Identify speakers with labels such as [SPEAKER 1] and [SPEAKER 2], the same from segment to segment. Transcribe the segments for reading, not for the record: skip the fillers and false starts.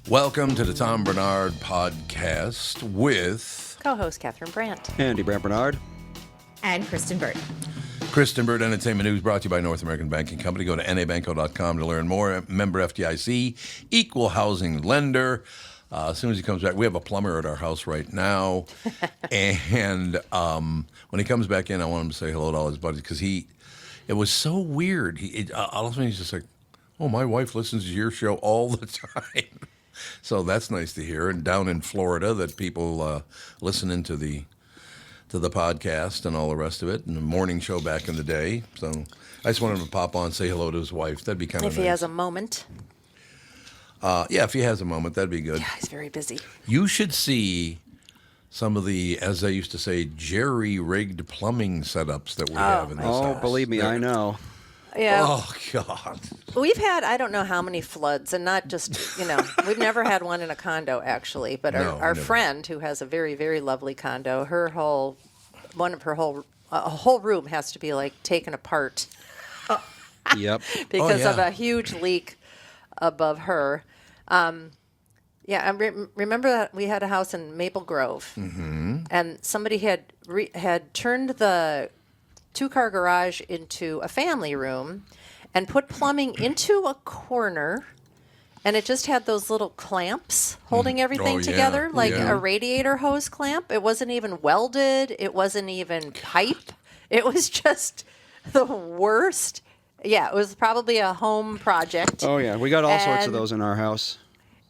[SPEAKER 1] Welcome to the Tom Bernard Podcast with
[SPEAKER 2] co-host Catherine Bryant.
[SPEAKER 3] Andy Brant Bernard.
[SPEAKER 4] And Kristen Burt.
[SPEAKER 1] Kristen Burt. Entertainment News brought to you by North American Banking Company. Go to nabanco.com to learn more. Member FDIC, equal housing lender. As soon as he comes back, we have a plumber at our house right now. And when he comes back in, I want him to say hello to all his buddies because it was so weird. All of a sudden he's just like, oh, my wife listens to your show all the time. So that's nice to hear. And down in Florida, that people listening to the podcast and all the rest of it, and the morning show back in the day. So I just wanted him to pop on and say hello to his wife. That'd be kind of nice.
[SPEAKER 2] If he has a moment.
[SPEAKER 1] Yeah, if he has a moment, that'd be good.
[SPEAKER 2] Yeah, he's very busy.
[SPEAKER 1] You should see some of the, as they used to say, jerry-rigged plumbing setups that we have in this house.
[SPEAKER 3] Oh, believe me, I know.
[SPEAKER 2] Yeah.
[SPEAKER 1] Oh, God.
[SPEAKER 2] We've had, I don't know how many floods, and not just, we've never had one in a condo, actually. But our friend, who has a very, very lovely condo, a whole room has to be, like, taken apart.
[SPEAKER 3] Yep.
[SPEAKER 2] Because of a huge leak above her. Yeah, I remember that we had a house in Maple Grove, and somebody had turned the two-car garage into a family room and put plumbing into a corner, and it just had those little clamps holding everything together, like a radiator hose clamp. It wasn't even welded. It wasn't even pipe. It was just the worst. Yeah, it was probably a home project.
[SPEAKER 3] Oh, yeah. We got all sorts of those in our house.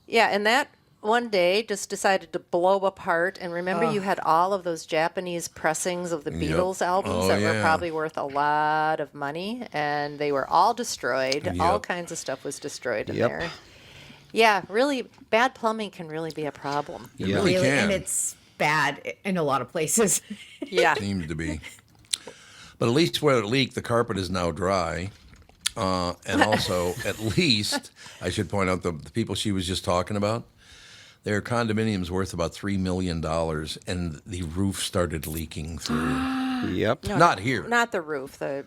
[SPEAKER 2] Yeah, and that one day just decided to blow apart. And remember, you had all of those Japanese pressings of the Beatles albums that were probably worth a lot of money, and they were all destroyed. Yep. All kinds of stuff was destroyed in there. Yeah, really, bad plumbing can really be a problem.
[SPEAKER 1] It really can.
[SPEAKER 4] And it's bad in a lot of places.
[SPEAKER 2] Yeah.
[SPEAKER 1] Seems to be. But at least where it leaked, the carpet is now dry. And also, at least, I should point out, the people she was just talking about, their condominium's worth about $3 million, and the roof started leaking through.
[SPEAKER 3] Yep.
[SPEAKER 2] No,
[SPEAKER 1] Not here.
[SPEAKER 2] Not the roof. The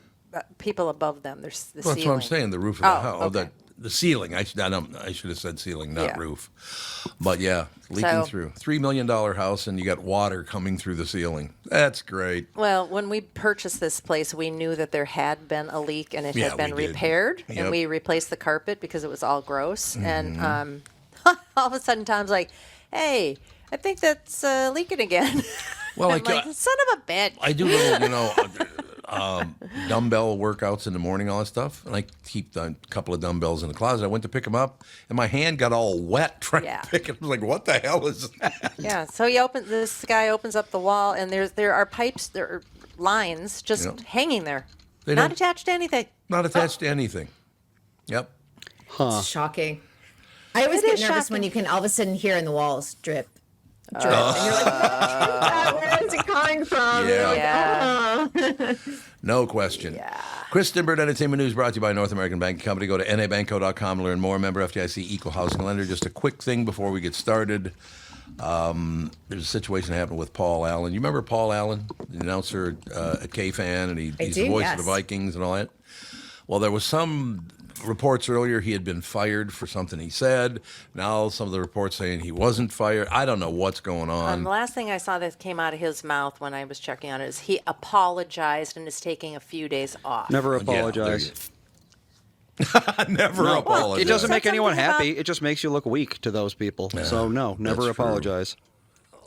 [SPEAKER 2] people above them. There's the
[SPEAKER 1] Well,
[SPEAKER 2] ceiling.
[SPEAKER 1] that's what I'm saying, the roof of the house.
[SPEAKER 2] Okay.
[SPEAKER 1] The ceiling. I should have said ceiling, not roof. But yeah, leaking through. $3 million house, and you got water coming through the ceiling. That's great.
[SPEAKER 2] Well, when we purchased this place, we knew that there had been a leak, and it had been repaired, and we replaced the carpet because it was all gross. And all of a sudden, Tom's like, "Hey, I think that's leaking again."
[SPEAKER 1] Well,
[SPEAKER 2] I'm like, son of a bitch.
[SPEAKER 1] I do little, dumbbell workouts in the morning, all that stuff. And I keep a couple of dumbbells in the closet. I went to pick them up, and my hand got all wet trying to pick them. I was like, what the hell is that?
[SPEAKER 2] Yeah, so this guy opens up the wall, and there are pipes, there are lines just hanging there. Not attached to anything.
[SPEAKER 1] Not attached to anything. Yep.
[SPEAKER 3] Huh.
[SPEAKER 4] It's shocking. I always get nervous when you can all of a sudden hear in the walls drip. And you're like, where is it coming from?
[SPEAKER 1] Yeah. No question. Yeah. Kristen Burt, Entertainment News brought to you by North American Banking Company. Go to nabanco.com to learn more. Member FDIC, equal housing lender. Just a quick thing before we get started. There's a situation that happened with Paul Allen. You remember Paul Allen, the announcer at K-Fan, and he's the voice of the Vikings and all that? Well, there was some reports earlier he had been fired for something he said. Now some of the reports saying he wasn't fired. I don't know what's going on.
[SPEAKER 2] The last thing I saw that came out of his mouth when I was checking on it is he apologized and is taking a few days off.
[SPEAKER 3] Never apologize.
[SPEAKER 1] Never apologize.
[SPEAKER 3] It doesn't make anyone happy. It just makes you look weak to those people. Yeah, so, no, never apologize.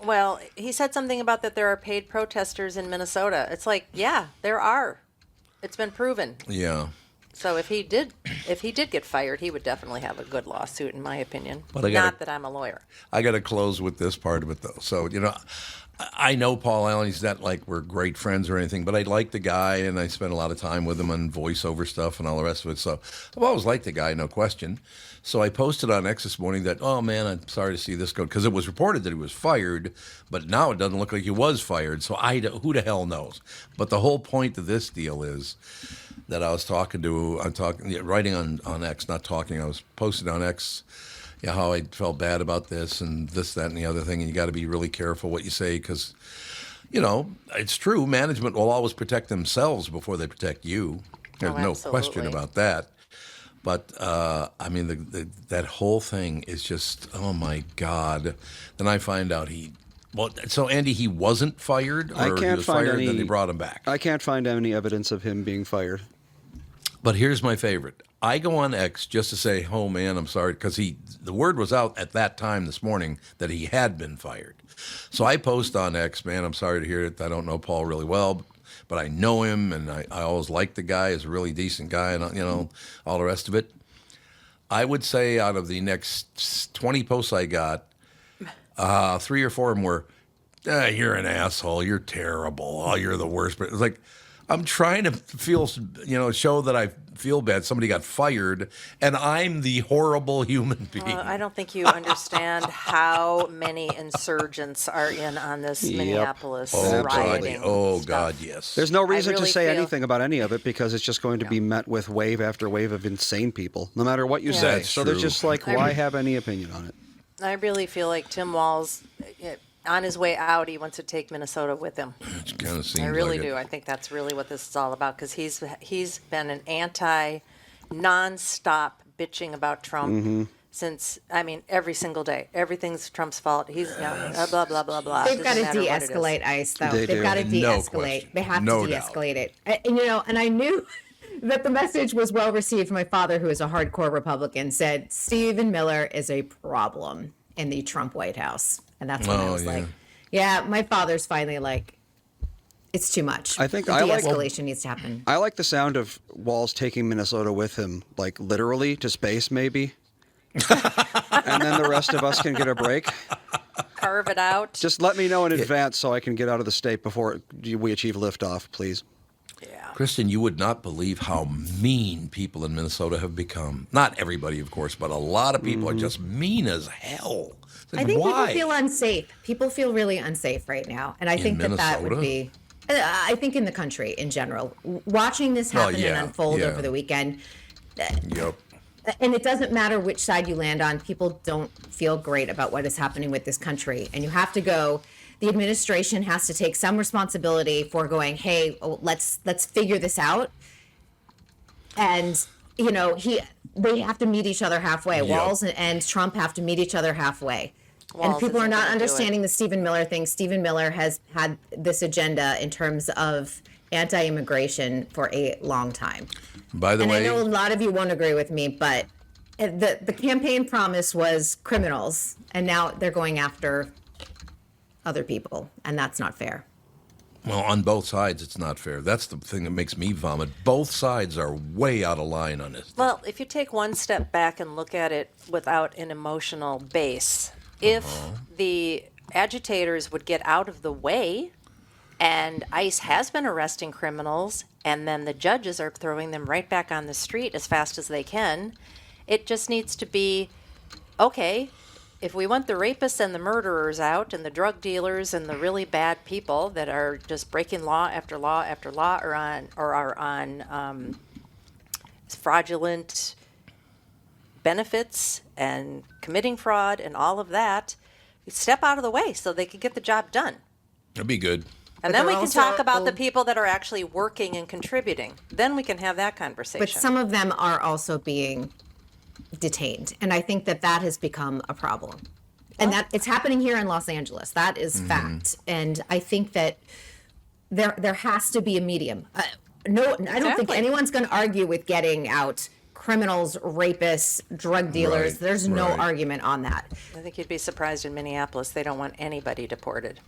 [SPEAKER 2] Well, he said something about that there are paid protesters in Minnesota. It's like, yeah, there are. It's been proven.
[SPEAKER 1] Yeah.
[SPEAKER 2] So if he did get fired, he would definitely have a good lawsuit, in my opinion.
[SPEAKER 1] But
[SPEAKER 2] not that I'm a lawyer.
[SPEAKER 1] I got to close with this part of it, though. So, I know Paul Allen. He's not like we're great friends or anything, but I like the guy, and I spent a lot of time with him on voiceover stuff and all the rest of it. So I've always liked the guy, no question. So I posted on X this morning that, oh, man, I'm sorry to see this go, because it was reported that he was fired, but now it doesn't look like he was fired. So who the hell knows? But the whole point of this deal is that I was writing on X, not talking. I was posting on X how I felt bad about this and this, that, and the other thing. And you got to be really careful what you say because, it's true. Management will always protect themselves before they protect you. There's no question about that. But I mean, that whole thing is just, oh my God. Then I find out so Andy, he wasn't fired, or he was fired, then they brought him back.
[SPEAKER 3] I can't find any evidence of him being fired.
[SPEAKER 1] But here's my favorite. I go on X just to say, oh man, I'm sorry, because the word was out at that time this morning that he had been fired. So I post on X, man, I'm sorry to hear it. I don't know Paul really well, but I know him, and I always liked the guy. He's a really decent guy, and all the rest of it. I would say out of the next 20 posts I got, 3 or 4 of them were, you're an asshole, you're terrible, oh, you're the worst. But it's like, I'm trying to show that I feel bad. Somebody got fired, and I'm the horrible human being.
[SPEAKER 2] I don't think you understand how many insurgents are in on this Minneapolis rioting.
[SPEAKER 1] God, yes.
[SPEAKER 3] There's no reason to say anything about any of it because it's just going to be met with wave after wave of insane people, no matter what you say.
[SPEAKER 1] That's
[SPEAKER 3] so
[SPEAKER 1] true.
[SPEAKER 3] There's just like, why have any opinion on it?
[SPEAKER 2] I really feel like Tim Walz, on his way out, he wants to take Minnesota with him.
[SPEAKER 1] It kind of seems
[SPEAKER 2] I really
[SPEAKER 1] like
[SPEAKER 2] do.
[SPEAKER 1] it.
[SPEAKER 2] I think that's really what this is all about, because he's been an nonstop bitching about Trump since, every single day. Everything's Trump's fault. He's blah, blah, blah, blah.
[SPEAKER 4] They've got to
[SPEAKER 2] Doesn't matter what it is.
[SPEAKER 4] de-escalate ICE, though.
[SPEAKER 3] They've
[SPEAKER 4] got to
[SPEAKER 1] No
[SPEAKER 4] de-escalate.
[SPEAKER 1] question.
[SPEAKER 4] They have
[SPEAKER 1] No
[SPEAKER 4] to
[SPEAKER 1] doubt.
[SPEAKER 4] de-escalate it. And I knew that the message was well received. My father, who is a hardcore Republican, said Stephen Miller is a problem in the Trump White House. And that's when I was like, yeah, my father's finally like, it's too much.
[SPEAKER 3] I think
[SPEAKER 4] the
[SPEAKER 3] I like-
[SPEAKER 4] de-escalation needs to happen.
[SPEAKER 3] I like the sound of Walz taking Minnesota with him, like literally to space, maybe. And then the rest of us can get a break.
[SPEAKER 2] Carve it out.
[SPEAKER 3] Just let me know in advance so I can get out of the state before we achieve liftoff, please.
[SPEAKER 2] Yeah.
[SPEAKER 1] Kristen, you would not believe how mean people in Minnesota have become. Not everybody, of course, but a lot of people are just mean as hell. It's like,
[SPEAKER 4] I think
[SPEAKER 1] why?
[SPEAKER 4] people feel unsafe. People feel really unsafe right now. And I think that would
[SPEAKER 1] Minnesota?
[SPEAKER 4] be, I think in the country in general. Watching this happen and unfold over the weekend.
[SPEAKER 1] Yep.
[SPEAKER 4] And it doesn't matter which side you land on. People don't feel great about what is happening with this country. And you have to go, the administration has to take some responsibility for going, hey, let's figure this out. And, they have to meet each other halfway.
[SPEAKER 1] Yep.
[SPEAKER 4] Walz and Trump have to meet each other halfway.
[SPEAKER 2] Walz
[SPEAKER 4] And people are
[SPEAKER 2] isn't
[SPEAKER 4] not
[SPEAKER 2] gonna do
[SPEAKER 4] understanding the Stephen Miller thing. Stephen Miller has had this agenda in terms of anti-immigration for a long time.
[SPEAKER 1] By the
[SPEAKER 4] And
[SPEAKER 1] way,
[SPEAKER 4] I know a lot of you won't agree with me, but the campaign promise was criminals, and now they're going after other people, and that's not fair.
[SPEAKER 1] well, on both sides, it's not fair. That's the thing that makes me vomit. Both sides are way out of line on this.
[SPEAKER 2] Well, if you take one step back and look at it without an emotional base, if the agitators would get out of the way, and ICE has been arresting criminals, and then the judges are throwing them right back on the street as fast as they can, it just needs to be, okay, if we want the rapists and the murderers out and the drug dealers and the really bad people that are just breaking law after law after law or are on fraudulent benefits and committing fraud and all of that, step out of the way so they can get the job done.
[SPEAKER 1] That'd be good.
[SPEAKER 2] And
[SPEAKER 4] But
[SPEAKER 2] then we
[SPEAKER 4] they're
[SPEAKER 2] can talk
[SPEAKER 4] also-
[SPEAKER 2] about the people that are actually working and contributing. Then we can have that conversation.
[SPEAKER 4] But some of them are also being detained, and I think that has become a problem. And that it's happening here in Los Angeles. That is fact. And I think that there has to be a medium. No, I don't think
[SPEAKER 2] Exactly.
[SPEAKER 4] anyone's going to argue with getting out criminals, rapists, drug dealers.
[SPEAKER 1] Right,
[SPEAKER 4] There's no
[SPEAKER 1] right.
[SPEAKER 4] argument on that.
[SPEAKER 2] I think you'd be surprised in Minneapolis. They don't want anybody deported.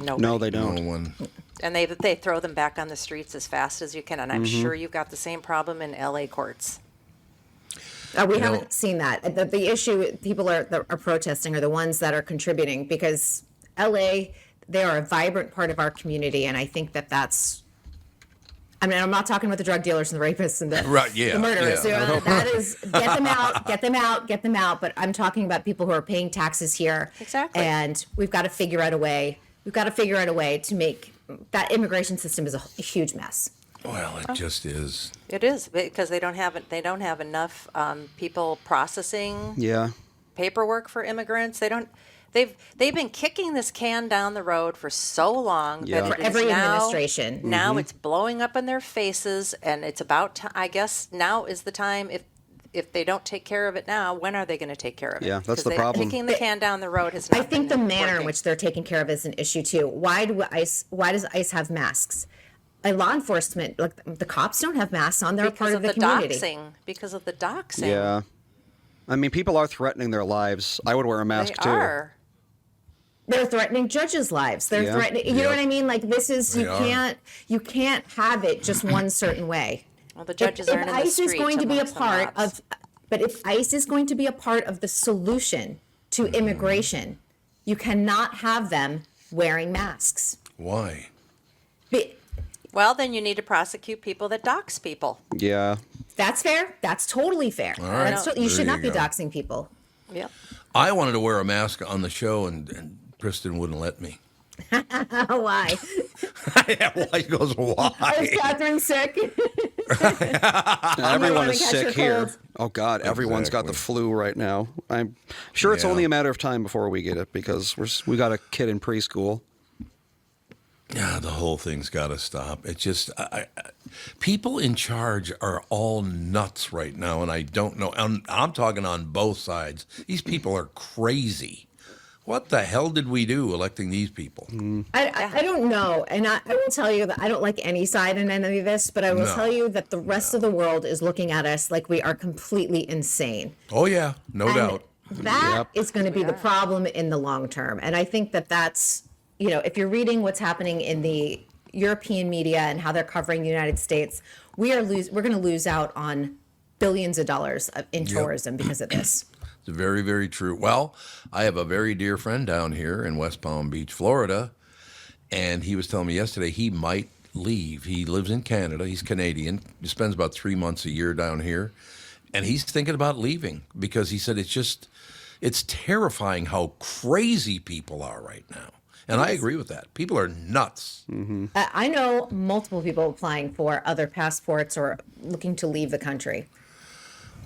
[SPEAKER 2] Nobody.
[SPEAKER 3] No, they
[SPEAKER 1] No
[SPEAKER 3] don't.
[SPEAKER 1] one.
[SPEAKER 2] And they throw them back on the streets as fast as you can. And I'm sure you've got the same problem in LA courts.
[SPEAKER 4] We haven't seen that. The issue people that are protesting are the ones that are contributing, because LA, they are a vibrant part of our community, and I think that's. I mean, I'm not talking about the drug dealers and the rapists and the murderers.
[SPEAKER 1] yeah.
[SPEAKER 4] That is, get them out. But I'm talking about people who are paying taxes here.
[SPEAKER 2] Exactly.
[SPEAKER 4] And we've got to figure out a way. We've got to figure out a way to make that immigration system is a huge mess.
[SPEAKER 1] Well, it just is.
[SPEAKER 2] It is, because they don't have enough people processing
[SPEAKER 3] Yeah.
[SPEAKER 2] paperwork for immigrants. They've been kicking this can down the road for so long
[SPEAKER 3] Yeah.
[SPEAKER 2] that
[SPEAKER 3] For
[SPEAKER 2] it is
[SPEAKER 4] every
[SPEAKER 2] now,
[SPEAKER 4] administration.
[SPEAKER 2] Now it's blowing up in their faces, and it's about time. I guess now is the time. If if they don't take care of it now, when are they going to take care of it?
[SPEAKER 3] Yeah, that's
[SPEAKER 2] 'Cause
[SPEAKER 3] the problem.
[SPEAKER 2] Kicking the can down the road has not
[SPEAKER 4] I think the
[SPEAKER 2] been
[SPEAKER 4] manner in
[SPEAKER 2] working.
[SPEAKER 4] which they're taking care of it is an issue too. Why does ICE have masks? Law enforcement, like the cops don't have masks on. They're
[SPEAKER 2] because
[SPEAKER 4] part
[SPEAKER 2] of
[SPEAKER 4] of the
[SPEAKER 2] the
[SPEAKER 4] community.
[SPEAKER 2] doxing. Because of the doxing.
[SPEAKER 3] Yeah. I mean, people are threatening their lives. I would wear a mask
[SPEAKER 2] They
[SPEAKER 3] too.
[SPEAKER 2] are.
[SPEAKER 4] They're threatening judges' lives. They're
[SPEAKER 3] Yeah.
[SPEAKER 4] threatening. You know
[SPEAKER 1] Yep.
[SPEAKER 4] what I mean? Like this is
[SPEAKER 1] They
[SPEAKER 4] you can't have it just one certain way.
[SPEAKER 2] Well, the judges
[SPEAKER 4] if
[SPEAKER 2] aren't in the
[SPEAKER 4] ICE
[SPEAKER 2] street
[SPEAKER 4] is going to be a
[SPEAKER 2] amongst the
[SPEAKER 4] part
[SPEAKER 2] mobs.
[SPEAKER 4] of, but if ICE is going to be a part of the solution to immigration, you cannot have them wearing masks.
[SPEAKER 1] Why?
[SPEAKER 2] Well, then you need to prosecute people that dox people.
[SPEAKER 3] Yeah.
[SPEAKER 4] That's fair. That's totally fair.
[SPEAKER 1] right.
[SPEAKER 4] You
[SPEAKER 1] There
[SPEAKER 4] should not
[SPEAKER 1] you
[SPEAKER 4] be
[SPEAKER 1] go.
[SPEAKER 4] doxing people.
[SPEAKER 2] Yep.
[SPEAKER 1] I wanted to wear a mask on the show, and Kristen wouldn't let me.
[SPEAKER 4] Why?
[SPEAKER 1] Yeah, why? He goes,
[SPEAKER 4] Is
[SPEAKER 1] why?
[SPEAKER 4] Catherine sick?
[SPEAKER 3] Everyone
[SPEAKER 4] wanna
[SPEAKER 3] is
[SPEAKER 4] catch
[SPEAKER 3] sick
[SPEAKER 4] a
[SPEAKER 3] here.
[SPEAKER 4] cold.
[SPEAKER 3] Oh God, everyone's got the
[SPEAKER 1] Exactly.
[SPEAKER 3] flu right now. I'm sure it's
[SPEAKER 1] Yeah.
[SPEAKER 3] only a matter of time before we get it because we got a kid in preschool.
[SPEAKER 1] Yeah, the whole thing's got to stop. It's just, people in charge are all nuts right now, and I don't know. I'm talking on both sides. These people are crazy. What the hell did we do electing these people?
[SPEAKER 4] I don't know. And I will tell you that I don't like any side in any of this, but I will
[SPEAKER 1] No.
[SPEAKER 4] tell you that the rest of the world is looking at us like we are completely insane.
[SPEAKER 1] Oh, yeah, no doubt.
[SPEAKER 4] That is
[SPEAKER 3] Yep.
[SPEAKER 4] going to be the problem in the long term. And I think that that's, if you're reading what's happening in the European media and how they're covering the United States, we're going to lose out on billions of dollars in tourism because of this.
[SPEAKER 1] It's very, very true. Well, I have a very dear friend down here in West Palm Beach, Florida, and he was telling me yesterday he might leave. He lives in Canada. He's Canadian. He spends about 3 months a year down here, and he's thinking about leaving because he said it's terrifying how crazy people are right now. And I agree with that. People are nuts.
[SPEAKER 4] I know multiple people applying for other passports or looking to leave the country.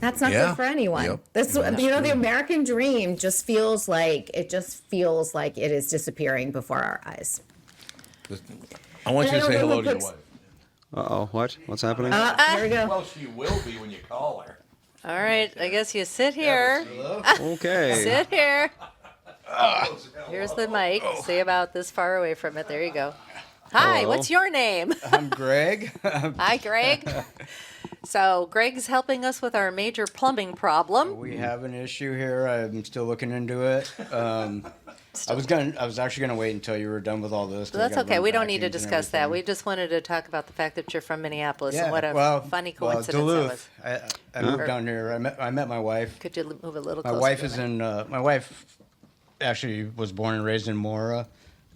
[SPEAKER 4] That's not
[SPEAKER 1] Yeah.
[SPEAKER 4] good for anyone.
[SPEAKER 1] Yep.
[SPEAKER 4] That's the American dream just feels like it is disappearing before our eyes.
[SPEAKER 1] I want
[SPEAKER 4] And
[SPEAKER 1] you to
[SPEAKER 4] I
[SPEAKER 1] say
[SPEAKER 4] don't know
[SPEAKER 1] hello
[SPEAKER 4] who
[SPEAKER 1] to your
[SPEAKER 4] picks-
[SPEAKER 1] wife.
[SPEAKER 3] Uh-oh, what's happening?
[SPEAKER 4] Here we go.
[SPEAKER 1] Well, she will be when you call her.
[SPEAKER 2] All right. I guess you sit here.
[SPEAKER 3] Okay.
[SPEAKER 2] Sit here. Here's the mic. Stay about this far away from it. There you go. Hi,
[SPEAKER 3] Hello.
[SPEAKER 2] what's your name?
[SPEAKER 5] I'm Greg.
[SPEAKER 2] Hi, Greg. So Greg's helping us with our major plumbing problem.
[SPEAKER 5] We have an issue here. I'm still looking into it. I was actually gonna wait until you were done with all this. 'cause I
[SPEAKER 2] That's
[SPEAKER 5] gotta
[SPEAKER 2] okay.
[SPEAKER 5] run
[SPEAKER 2] We don't need to
[SPEAKER 5] vacuums and
[SPEAKER 2] discuss that. We
[SPEAKER 5] everything.
[SPEAKER 2] just wanted to talk about the fact that you're from Minneapolis
[SPEAKER 5] Yeah,
[SPEAKER 2] and what a
[SPEAKER 5] well,
[SPEAKER 2] funny
[SPEAKER 5] well,
[SPEAKER 2] coincidence that was.
[SPEAKER 5] Duluth. I moved down here. I met my wife.
[SPEAKER 2] Could you move a little
[SPEAKER 5] My
[SPEAKER 2] closer?
[SPEAKER 5] wife
[SPEAKER 2] to
[SPEAKER 5] is
[SPEAKER 2] the mic?
[SPEAKER 5] in. My wife actually was born and raised in Mora.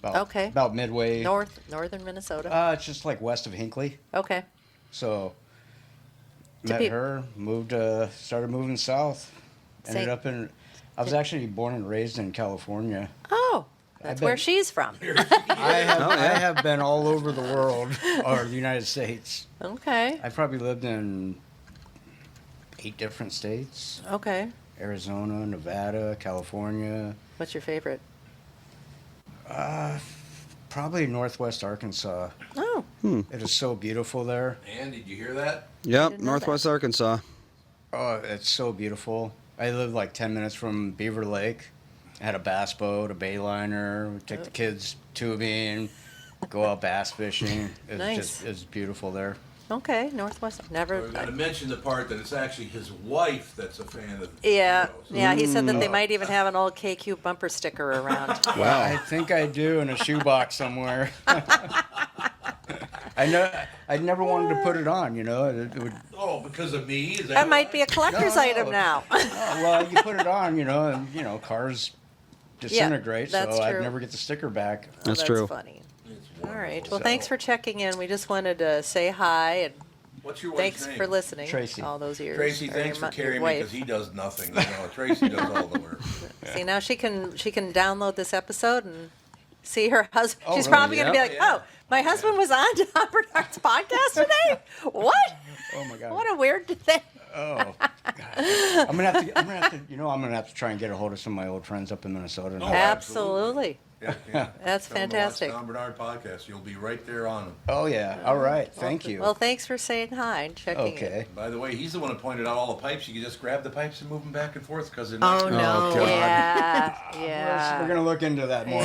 [SPEAKER 2] Okay.
[SPEAKER 5] About midway.
[SPEAKER 2] northern Minnesota.
[SPEAKER 5] It's just like west of Hinckley.
[SPEAKER 2] Okay.
[SPEAKER 5] So
[SPEAKER 2] To
[SPEAKER 5] met
[SPEAKER 2] be-
[SPEAKER 5] her, started moving south. Ended
[SPEAKER 2] Say-
[SPEAKER 5] up in. I was actually born and raised in California.
[SPEAKER 2] Oh, that's
[SPEAKER 5] bet-
[SPEAKER 2] where she's from.
[SPEAKER 5] I have been all over the world or the United States.
[SPEAKER 2] Okay.
[SPEAKER 5] I probably lived in 8 different states:
[SPEAKER 2] Okay.
[SPEAKER 5] Arizona, Nevada, California,
[SPEAKER 2] What's your favorite?
[SPEAKER 5] probably Northwest Arkansas.
[SPEAKER 2] Oh,
[SPEAKER 5] It is so beautiful there.
[SPEAKER 1] Ann, did you hear that?
[SPEAKER 3] Yep,
[SPEAKER 2] didn't know
[SPEAKER 3] Northwest Arkansas.
[SPEAKER 5] Oh, it's so beautiful. I lived like 10 minutes from Beaver Lake. I had a bass boat, a bayliner. We'd take the kids tubing, go out bass fishing. It's
[SPEAKER 2] Nice.
[SPEAKER 5] it's beautiful there.
[SPEAKER 2] okay. Northwest. Never.
[SPEAKER 1] We've got to mention the part that it's actually his wife that's a fan of the
[SPEAKER 2] Yeah.
[SPEAKER 1] show. So-
[SPEAKER 2] Yeah. He said that they might even have an old KQ bumper sticker around.
[SPEAKER 5] I think I do in a shoebox somewhere. I never wanted to put it on, It would,
[SPEAKER 1] Oh, because of me? Is
[SPEAKER 2] That might be a collector's
[SPEAKER 5] No.
[SPEAKER 2] item now.
[SPEAKER 5] well, you put it on, and cars disintegrate,
[SPEAKER 2] that's
[SPEAKER 5] so I'd
[SPEAKER 2] true.
[SPEAKER 5] never get the sticker back.
[SPEAKER 3] That's
[SPEAKER 2] That's
[SPEAKER 3] true.
[SPEAKER 2] funny.
[SPEAKER 1] It's
[SPEAKER 2] All right.
[SPEAKER 1] wonderful.
[SPEAKER 2] Well, thanks for checking in. We just wanted to say hi and
[SPEAKER 1] What's your wife's
[SPEAKER 2] thanks
[SPEAKER 1] name?
[SPEAKER 2] for listening
[SPEAKER 5] Tracy.
[SPEAKER 2] all those years.
[SPEAKER 1] Tracy,
[SPEAKER 2] Or
[SPEAKER 1] thanks
[SPEAKER 2] your
[SPEAKER 1] for
[SPEAKER 2] your
[SPEAKER 1] carrying me
[SPEAKER 2] wife.
[SPEAKER 1] because he does nothing. Tracy does all the work.
[SPEAKER 2] See, now she can download this episode and see her husband.
[SPEAKER 5] Oh,
[SPEAKER 2] She's
[SPEAKER 5] really?
[SPEAKER 2] probably going to be
[SPEAKER 3] Yep.
[SPEAKER 2] like, "Oh, my husband was on Tom Bernard's podcast today. What?
[SPEAKER 5] Oh my God.
[SPEAKER 2] What a weird thing."
[SPEAKER 5] Oh, God. I'm gonna have to. You know, I'm gonna have to try and get a hold of some of my old friends up in Minnesota. Now.
[SPEAKER 2] Absolutely.
[SPEAKER 1] Yeah.
[SPEAKER 2] That's
[SPEAKER 1] Tell 'em to
[SPEAKER 2] fantastic.
[SPEAKER 1] watch Tom Bernard podcast. You'll be right there on him.
[SPEAKER 5] Oh yeah. All right. Thank you.
[SPEAKER 2] Well, thanks for saying hi and checking in.
[SPEAKER 5] Okay.
[SPEAKER 1] By the way, he's the one who pointed out all the pipes. You can just grab the pipes and move them back and forth because they're
[SPEAKER 4] Oh
[SPEAKER 1] not.
[SPEAKER 4] no.
[SPEAKER 3] God.
[SPEAKER 2] Yeah,
[SPEAKER 5] We're
[SPEAKER 2] yeah.
[SPEAKER 5] gonna look into that more.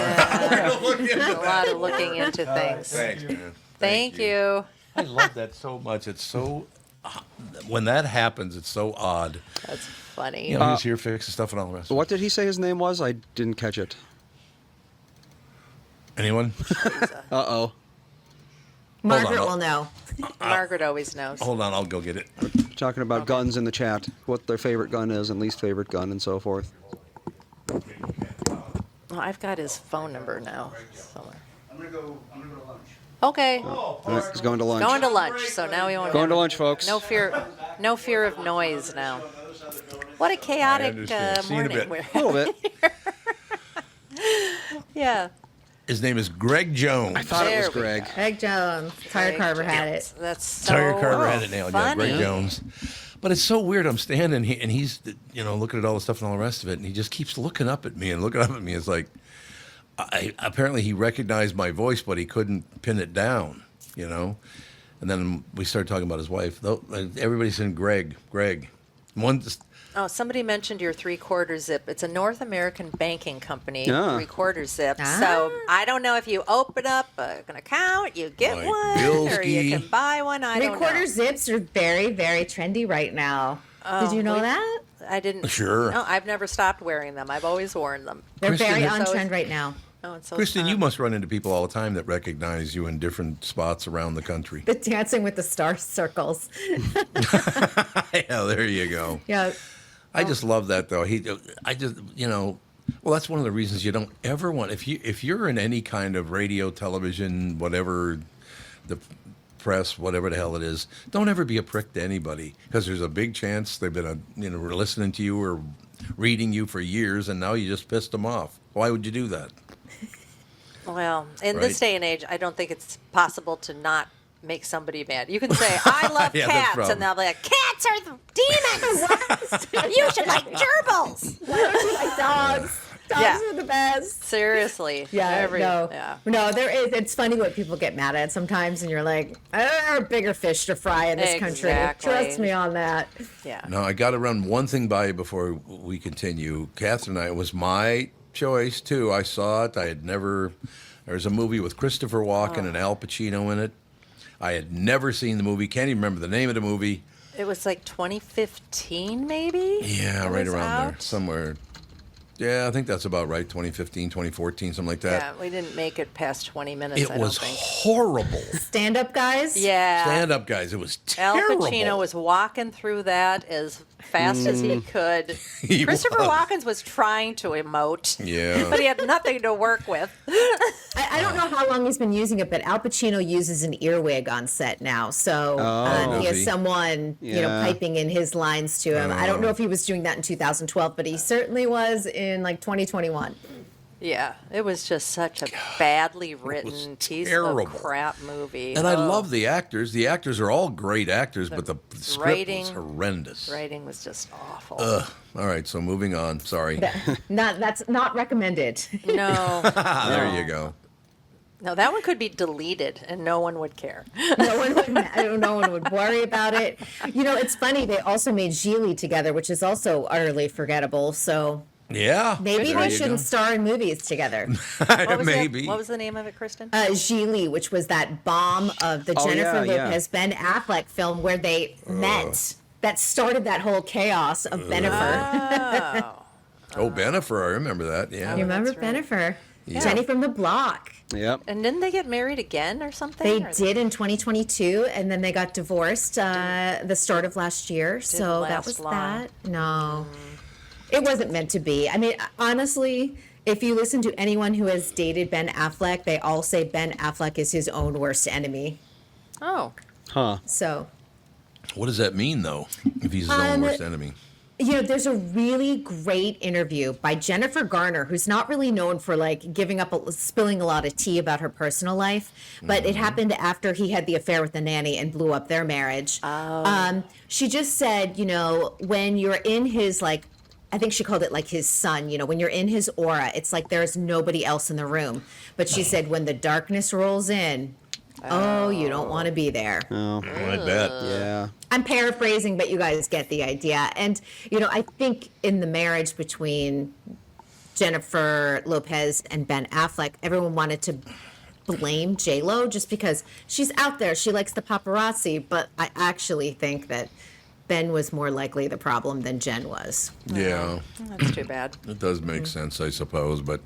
[SPEAKER 1] Look into
[SPEAKER 2] A
[SPEAKER 1] that.
[SPEAKER 2] lot of looking into things.
[SPEAKER 1] Thanks, man.
[SPEAKER 2] Thank you.
[SPEAKER 1] I love that so much. It's so. When that happens, it's so odd.
[SPEAKER 2] That's funny.
[SPEAKER 1] You know, he's here fixing stuff and all the rest.
[SPEAKER 3] What did he say his name was? I didn't catch it.
[SPEAKER 1] Anyone?
[SPEAKER 3] Uh-oh.
[SPEAKER 4] Margaret
[SPEAKER 1] on.
[SPEAKER 4] will know.
[SPEAKER 2] Margaret always knows.
[SPEAKER 1] Hold on, I'll go get it.
[SPEAKER 3] Talking about guns in the chat, what their favorite gun is and least favorite gun and so forth.
[SPEAKER 2] Well, I've got his phone number now. Somewhere.
[SPEAKER 5] I'm gonna go to lunch.
[SPEAKER 2] Okay.
[SPEAKER 3] All right, he's going to lunch.
[SPEAKER 2] Going to lunch, so now we won't.
[SPEAKER 3] Going
[SPEAKER 2] have
[SPEAKER 3] to lunch, folks.
[SPEAKER 2] No fear of noise now. What a
[SPEAKER 1] I
[SPEAKER 2] chaotic
[SPEAKER 1] understand. See you in a
[SPEAKER 2] morning.
[SPEAKER 1] bit.
[SPEAKER 3] A little bit.
[SPEAKER 2] Yeah.
[SPEAKER 1] His name is Greg Jones.
[SPEAKER 3] I thought it was
[SPEAKER 2] There we
[SPEAKER 3] Greg.
[SPEAKER 4] Greg Jones. Tyre Carver had it.
[SPEAKER 2] That's so
[SPEAKER 1] Tire Carver had it nailed. Yeah,
[SPEAKER 2] funny.
[SPEAKER 1] Greg Jones. But it's so weird. I'm standing here, and he's, looking at all the stuff and all the rest of it, and he just keeps looking up at me and looking up at me. It's like, apparently he recognized my voice, but he couldn't pin it down, And then we started talking about his wife. Everybody's saying Greg. One.
[SPEAKER 2] Oh, somebody mentioned your 3/4 zip. It's a North American banking company,
[SPEAKER 3] Yeah.
[SPEAKER 2] 3/4 zip.
[SPEAKER 4] Ah.
[SPEAKER 2] So I don't know if you open up an account, you get
[SPEAKER 1] Like
[SPEAKER 2] one, or
[SPEAKER 1] Bilski.
[SPEAKER 2] you can buy one. I don't know.
[SPEAKER 4] 3/4 zips are very, very trendy right now. Did you know
[SPEAKER 2] we-
[SPEAKER 4] that?
[SPEAKER 2] I didn't.
[SPEAKER 1] Sure.
[SPEAKER 2] No, I've never stopped wearing them. I've always worn them.
[SPEAKER 4] They're
[SPEAKER 1] Kristen,
[SPEAKER 4] very
[SPEAKER 1] it's
[SPEAKER 4] on
[SPEAKER 2] always-
[SPEAKER 4] trend right now.
[SPEAKER 2] Oh, it's so
[SPEAKER 1] Kristen,
[SPEAKER 2] fun.
[SPEAKER 1] you must run into people all the time that recognize you in different spots around the country.
[SPEAKER 4] The Dancing with the Stars circles.
[SPEAKER 1] Yeah, there you go.
[SPEAKER 4] Yeah.
[SPEAKER 1] I just love that though. Well, that's one of the reasons you don't ever want if you're in any kind of radio, television, whatever, the press, whatever the hell it is, don't ever be a prick to anybody because there's a big chance they've been listening to you or reading you for years, and now you just pissed them off. Why would you do that?
[SPEAKER 2] Well, in
[SPEAKER 1] Right.
[SPEAKER 2] this day and age, I don't think it's possible to not make somebody mad. You can say, I love
[SPEAKER 1] Yeah, that's
[SPEAKER 2] cats,
[SPEAKER 1] problem.
[SPEAKER 2] and they'll be like, cats are the demons. You should like gerbils.
[SPEAKER 4] Like dogs. Dogs
[SPEAKER 2] Yeah.
[SPEAKER 4] are the best.
[SPEAKER 2] Seriously.
[SPEAKER 4] Yeah, no.
[SPEAKER 2] Yeah.
[SPEAKER 4] No, there is. It's funny what people get mad at sometimes, and you're like, there are bigger fish to fry in this country.
[SPEAKER 2] Exactly.
[SPEAKER 4] Trust me on that.
[SPEAKER 2] Yeah.
[SPEAKER 1] No, I got to run one thing by you before we continue. Catherine and I, it was my choice too. I saw it. I had never. There's a movie with Christopher Walken and Al Pacino in it. I had never seen the movie. Can't even remember the name of the movie.
[SPEAKER 2] It was like 2015, maybe?
[SPEAKER 1] Yeah,
[SPEAKER 2] It
[SPEAKER 1] right
[SPEAKER 2] was
[SPEAKER 1] around there,
[SPEAKER 2] out?
[SPEAKER 1] somewhere. Yeah, I think that's about right. 2015, 2014, something like that.
[SPEAKER 2] Yeah, we didn't make it past 20 minutes,
[SPEAKER 1] It
[SPEAKER 2] I
[SPEAKER 1] was
[SPEAKER 2] don't think.
[SPEAKER 1] horrible.
[SPEAKER 4] Stand up, guys.
[SPEAKER 2] Yeah.
[SPEAKER 1] Stand up, guys. It was
[SPEAKER 2] Al
[SPEAKER 1] terrible.
[SPEAKER 2] Pacino was walking through that as fast as he could.
[SPEAKER 1] He
[SPEAKER 2] Christopher
[SPEAKER 1] was.
[SPEAKER 2] Walken was trying to emote.
[SPEAKER 1] Yeah.
[SPEAKER 2] But he had nothing to work with.
[SPEAKER 4] I don't know how long he's been using it, but Al Pacino uses an earwig on set now. So he
[SPEAKER 1] does
[SPEAKER 4] has
[SPEAKER 1] he?
[SPEAKER 4] someone,
[SPEAKER 3] Yeah.
[SPEAKER 4] piping in his lines to him. I don't know if he was doing that in 2012, but he certainly was in like 2021.
[SPEAKER 2] Yeah, it was just such a badly written piece
[SPEAKER 1] terrible.
[SPEAKER 2] of crap movie.
[SPEAKER 1] And I
[SPEAKER 2] Oh,
[SPEAKER 1] love the actors. The actors are all great actors, but the script
[SPEAKER 2] writing-
[SPEAKER 1] was horrendous.
[SPEAKER 2] writing was just awful.
[SPEAKER 1] Ugh. All right, so moving on. Sorry.
[SPEAKER 4] That's not recommended.
[SPEAKER 2] No,
[SPEAKER 1] There you go.
[SPEAKER 2] no, that one could be deleted and no one would care.
[SPEAKER 4] No one would worry about it. It's funny. They also made Gigli together, which is also utterly forgettable. So
[SPEAKER 1] Yeah.
[SPEAKER 4] maybe
[SPEAKER 1] there
[SPEAKER 4] they
[SPEAKER 1] you
[SPEAKER 4] shouldn't
[SPEAKER 1] go.
[SPEAKER 4] star in movies together.
[SPEAKER 2] What was
[SPEAKER 1] Maybe.
[SPEAKER 2] It? What was the name of it, Kristen?
[SPEAKER 4] Gigli, which was that bomb of the
[SPEAKER 3] Oh,
[SPEAKER 4] Jennifer
[SPEAKER 3] yeah, yeah.
[SPEAKER 4] Lopez Ben Affleck film where they met. That started that whole chaos of Bennifer.
[SPEAKER 1] Oh, Bennifer. I remember that. Yeah.
[SPEAKER 4] You remember
[SPEAKER 2] that's right.
[SPEAKER 4] Bennifer?
[SPEAKER 1] Yeah.
[SPEAKER 4] Jenny from the Block.
[SPEAKER 3] Yep.
[SPEAKER 2] And didn't they get married again or something?
[SPEAKER 4] They
[SPEAKER 2] Or
[SPEAKER 4] did in 2022, and then they got divorced the start of last year. So that
[SPEAKER 2] last
[SPEAKER 4] was
[SPEAKER 2] long.
[SPEAKER 4] that. No, it wasn't meant to be. I mean, honestly, if you listen to anyone who has dated Ben Affleck, they all say Ben Affleck is his own worst enemy.
[SPEAKER 2] Oh,
[SPEAKER 3] Huh.
[SPEAKER 4] So
[SPEAKER 1] What does that mean, though, if he's his own worst enemy?
[SPEAKER 4] There's a really great interview by Jennifer Garner, who's not really known for like spilling a lot of tea about her personal life, but it happened after he had the affair with the nanny and blew up their marriage. She just said, when you're in his like, I think she called it like his son, when you're in his aura, it's like there's nobody else in the room. But she said when the darkness rolls in, you don't want to be there.
[SPEAKER 3] Oh,
[SPEAKER 1] I bet.
[SPEAKER 3] yeah.
[SPEAKER 4] I'm paraphrasing, but you guys get the idea. And, I think in the marriage between Jennifer Lopez and Ben Affleck, everyone wanted to blame J-Lo just because she's out there. She likes the paparazzi. But I actually think that Ben was more likely the problem than Jen was.
[SPEAKER 1] Yeah.
[SPEAKER 2] That's too bad.
[SPEAKER 1] It does make sense, I suppose. But,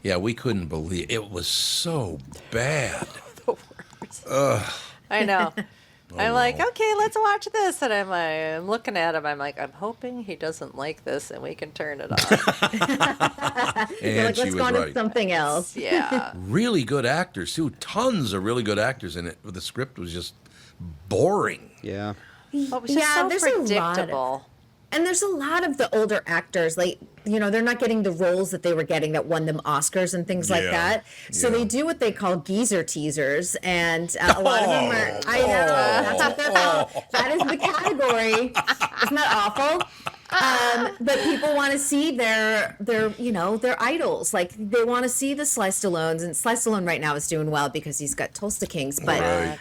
[SPEAKER 1] yeah, we couldn't believe it was so bad.
[SPEAKER 2] I know. I'm like, okay, let's watch this. And I'm looking at him. I'm like, I'm hoping he doesn't like this and we can turn it off.
[SPEAKER 1] And
[SPEAKER 4] Like,
[SPEAKER 1] she
[SPEAKER 4] let's
[SPEAKER 1] was
[SPEAKER 4] go on to
[SPEAKER 1] right.
[SPEAKER 4] something else.
[SPEAKER 2] Yeah.
[SPEAKER 1] Really good actors, too. Tons of really good actors in it. But the script was just boring.
[SPEAKER 3] Yeah.
[SPEAKER 2] But it was just so
[SPEAKER 4] there's a lot
[SPEAKER 2] predictable.
[SPEAKER 4] And there's a lot of the older actors, like, they're not getting the roles that they were getting that won them Oscars and things like
[SPEAKER 1] Yeah,
[SPEAKER 4] that. So
[SPEAKER 1] yeah.
[SPEAKER 4] they do what they call geezer teasers. And a lot of them are, I know, that's what they're called. That is the category. Isn't that awful? But people want to see their idols. Like, they want to see the Sly Stallones. And Sly Stallone right now is doing well because he's got Tulsa Kings. But
[SPEAKER 1] Right.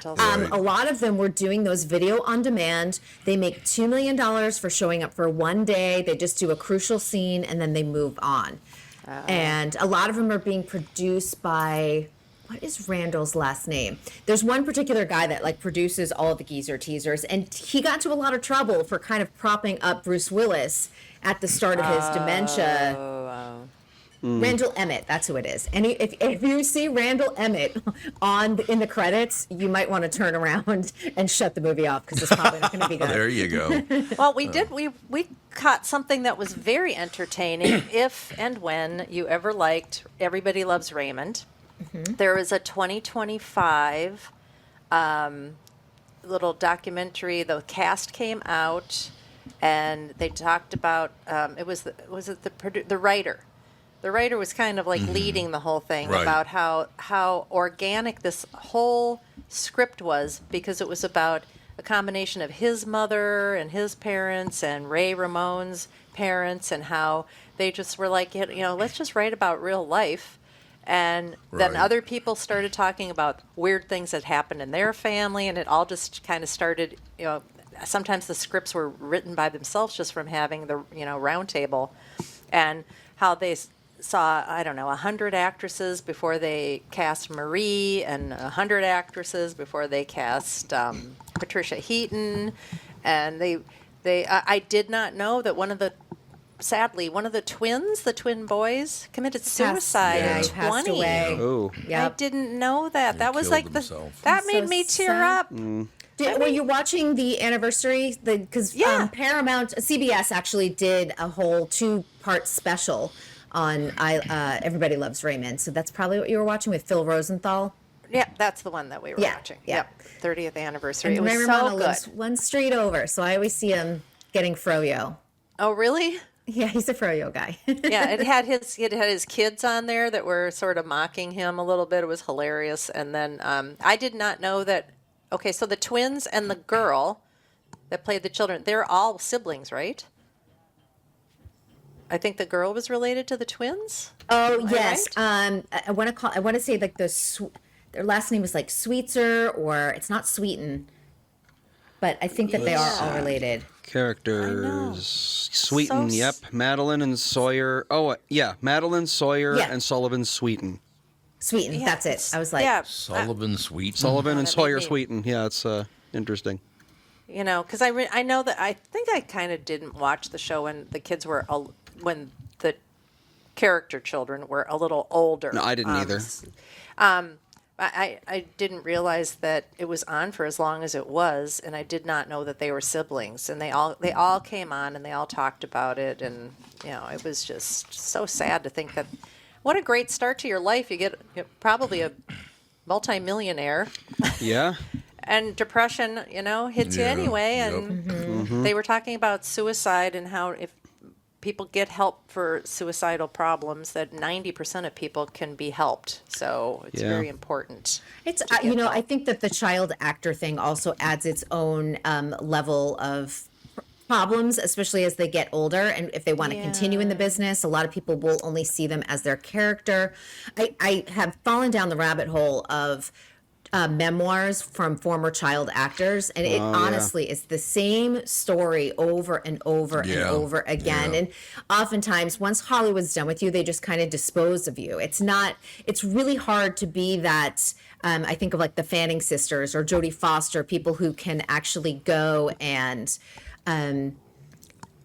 [SPEAKER 4] a lot of them were doing those video on demand. They make $2 million for showing up for one day. They just do a crucial scene and then they move on. And a lot of them are being produced by, what is Randall's last name? There's one particular guy that like produces all of the geezer teasers, and he got into a lot of trouble for kind of propping up Bruce Willis at the start of his dementia. Randall Emmett, that's who it is. And if you see Randall Emmett in the credits, you might want to turn around and shut the movie off because it's probably not going to be good.
[SPEAKER 1] There you go.
[SPEAKER 2] Well, we caught something that was very entertaining if and when you ever liked Everybody Loves Raymond. There was a 2025 little documentary. The cast came out, and they talked about the writer. The writer was kind of like leading the whole thing
[SPEAKER 1] Right.
[SPEAKER 2] about how organic this whole script was, because it was about a combination of his mother and his parents and Ray Ramone's parents, and how they just were like, let's just write about real life. And then
[SPEAKER 1] Right.
[SPEAKER 2] other people started talking about weird things that happened in their family, and it all just kind of started, sometimes the scripts were written by themselves just from having the, round table, and how they saw, 100 actresses before they cast Marie, and 100 actresses before they cast Patricia Heaton. And I did not know that sadly, one of the twin boys, committed suicide
[SPEAKER 4] Yeah,
[SPEAKER 2] at
[SPEAKER 4] he passed
[SPEAKER 2] 20.
[SPEAKER 4] away.
[SPEAKER 3] Oh.
[SPEAKER 2] I
[SPEAKER 4] Yep.
[SPEAKER 2] didn't know that. That was
[SPEAKER 1] killed
[SPEAKER 2] like
[SPEAKER 1] himself.
[SPEAKER 2] that made
[SPEAKER 4] So
[SPEAKER 2] me tear
[SPEAKER 4] sad.
[SPEAKER 2] up.
[SPEAKER 4] Were you watching the anniversary? Because
[SPEAKER 2] Yeah.
[SPEAKER 4] Paramount, CBS actually did a whole 2-part special on Everybody Loves Raymond. So that's probably what you were watching with Phil Rosenthal.
[SPEAKER 2] Yeah, that's the one that we were
[SPEAKER 4] Yeah,
[SPEAKER 2] watching.
[SPEAKER 4] yeah.
[SPEAKER 2] Yep, 30th anniversary.
[SPEAKER 4] And
[SPEAKER 2] It was
[SPEAKER 4] Ray
[SPEAKER 2] so
[SPEAKER 4] Romano
[SPEAKER 2] good.
[SPEAKER 4] lives one street over, so I always see him getting froyo.
[SPEAKER 2] Oh, really?
[SPEAKER 4] Yeah, he's a froyo guy.
[SPEAKER 2] Yeah, it had his kids on there that were sort of mocking him a little bit. It was hilarious. And then I did not know that. Okay, so the twins and the girl that played the children, they're all siblings, right? I think the girl was related to the twins.
[SPEAKER 4] Oh
[SPEAKER 2] I
[SPEAKER 4] yes.
[SPEAKER 2] right?
[SPEAKER 4] I want to say like their last name is like Sweetser, or it's not Sweeten, but I think that they are all related.
[SPEAKER 3] Characters. Sweeten,
[SPEAKER 2] So
[SPEAKER 3] yep. Madeline and Sawyer. Oh, yeah. Madeline, Sawyer,
[SPEAKER 4] Yeah.
[SPEAKER 3] and Sullivan Sweeten.
[SPEAKER 4] Sweeten,
[SPEAKER 2] Yeah,
[SPEAKER 4] that's it.
[SPEAKER 2] it's-
[SPEAKER 4] I was like,
[SPEAKER 2] yeah,
[SPEAKER 1] Sullivan Sweet.
[SPEAKER 3] Sullivan and
[SPEAKER 2] that
[SPEAKER 3] Sawyer
[SPEAKER 2] made me-
[SPEAKER 3] Sweeten. Yeah, it's interesting.
[SPEAKER 2] because I know that I think I kind of didn't watch the show when the kids were when the character children were a little older.
[SPEAKER 3] No, I didn't either.
[SPEAKER 2] I didn't realize that it was on for as long as it was, and I did not know that they were siblings. And they all came on and they all talked about it, and it was just so sad to think that. What a great start to your life! You get probably a multimillionaire,
[SPEAKER 3] Yeah.
[SPEAKER 2] and depression, hits you
[SPEAKER 1] Yeah,
[SPEAKER 2] anyway,
[SPEAKER 1] yep.
[SPEAKER 2] and They were talking about suicide and how if people get help for suicidal problems, that 90% of people can be helped. So it's
[SPEAKER 3] Yeah.
[SPEAKER 2] very important.
[SPEAKER 4] It's I think that the child actor thing also adds its own level of problems, especially as they get older and if they want to continue in the business. A lot of people will only see them as their character. I have fallen down the rabbit hole of memoirs from former child actors, and it honestly is the same story over and over and over again. And oftentimes, once Hollywood's done with you, they just kind of dispose of you. It's really hard to be that. I think of like the Fanning sisters or Jodie Foster, people who can actually go and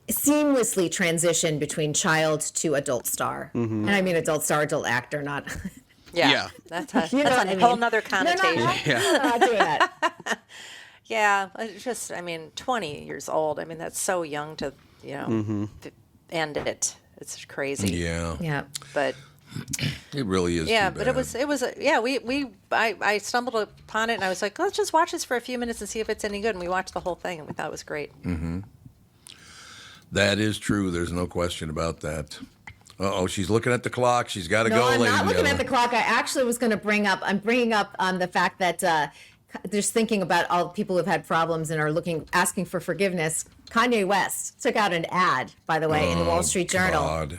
[SPEAKER 4] seamlessly transition between child to adult star. And I mean adult star, adult actor, not.
[SPEAKER 3] Yeah.
[SPEAKER 2] That's a,
[SPEAKER 4] You know
[SPEAKER 2] that's
[SPEAKER 4] what
[SPEAKER 2] a
[SPEAKER 4] I
[SPEAKER 2] whole
[SPEAKER 4] mean.
[SPEAKER 2] nother connotation.
[SPEAKER 4] Not doing that.
[SPEAKER 2] Yeah, it's just, 20 years old. That's so young to, end it. It's crazy.
[SPEAKER 1] Yeah.
[SPEAKER 4] Yeah.
[SPEAKER 2] But
[SPEAKER 1] It really is.
[SPEAKER 2] yeah,
[SPEAKER 1] too
[SPEAKER 2] but
[SPEAKER 1] bad.
[SPEAKER 2] it was, I stumbled upon it and I was like, let's just watch this for a few minutes and see if it's any good. And we watched the whole thing and we thought it was great.
[SPEAKER 1] That is true. There's no question about that. Uh-oh, she's looking at the clock. She's got to
[SPEAKER 4] No,
[SPEAKER 1] go,
[SPEAKER 4] I'm
[SPEAKER 1] ladies
[SPEAKER 4] not
[SPEAKER 1] and
[SPEAKER 4] looking at
[SPEAKER 1] gentlemen.
[SPEAKER 4] the clock. I actually was going to I'm bringing up the fact that just thinking about all the people who've had problems and are asking for forgiveness. Kanye West took out an ad, by the way, in the Wall Street Journal.
[SPEAKER 1] God.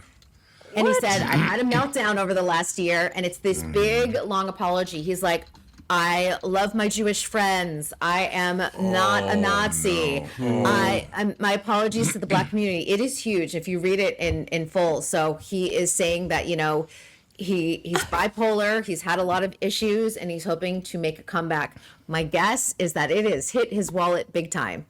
[SPEAKER 4] And he said, I had a meltdown over the last year, and it's this big, long apology. He's like, I love my Jewish friends. I am not a Nazi. My apologies to the black community. It is huge if you read it in full. So he is saying that, he's bipolar. He's had a lot of issues, and he's hoping to make a comeback. My guess is that it has hit his wallet big time.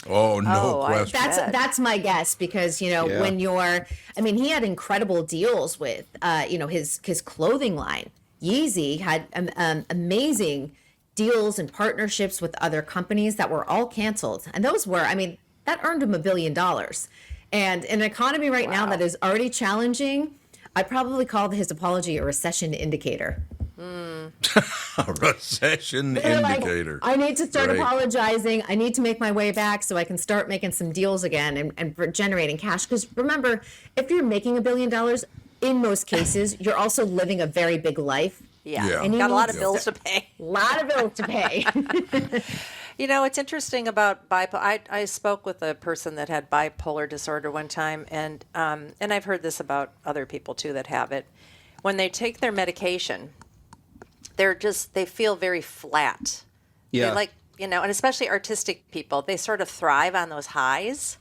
[SPEAKER 1] Oh, no
[SPEAKER 2] Oh, I
[SPEAKER 1] question.
[SPEAKER 2] bet.
[SPEAKER 4] That's my guess because when he had incredible deals with his clothing line. Yeezy had amazing deals and partnerships with other companies that were all canceled, and those were that earned him $1 billion. And in an economy right now that is already challenging, I probably call his apology a recession indicator.
[SPEAKER 1] A recession
[SPEAKER 4] They're like,
[SPEAKER 1] indicator.
[SPEAKER 4] I need to start
[SPEAKER 1] Right.
[SPEAKER 4] apologizing. I need to make my way back so I can start making some deals again and generating cash. Because remember, if you're making $1 billion, in most cases, you're also living a very big life.
[SPEAKER 2] Yeah.
[SPEAKER 1] Yeah.
[SPEAKER 2] And
[SPEAKER 1] And
[SPEAKER 2] got a
[SPEAKER 4] you
[SPEAKER 2] lot
[SPEAKER 4] need
[SPEAKER 2] of bills to pay.
[SPEAKER 4] A lot of bills to pay.
[SPEAKER 2] It's interesting about bipolar. I spoke with a person that had bipolar disorder one time, and I've heard this about other people too that have it. When they take their medication, they feel very flat.
[SPEAKER 3] Yeah.
[SPEAKER 2] They and especially artistic people, they sort of thrive on those highs,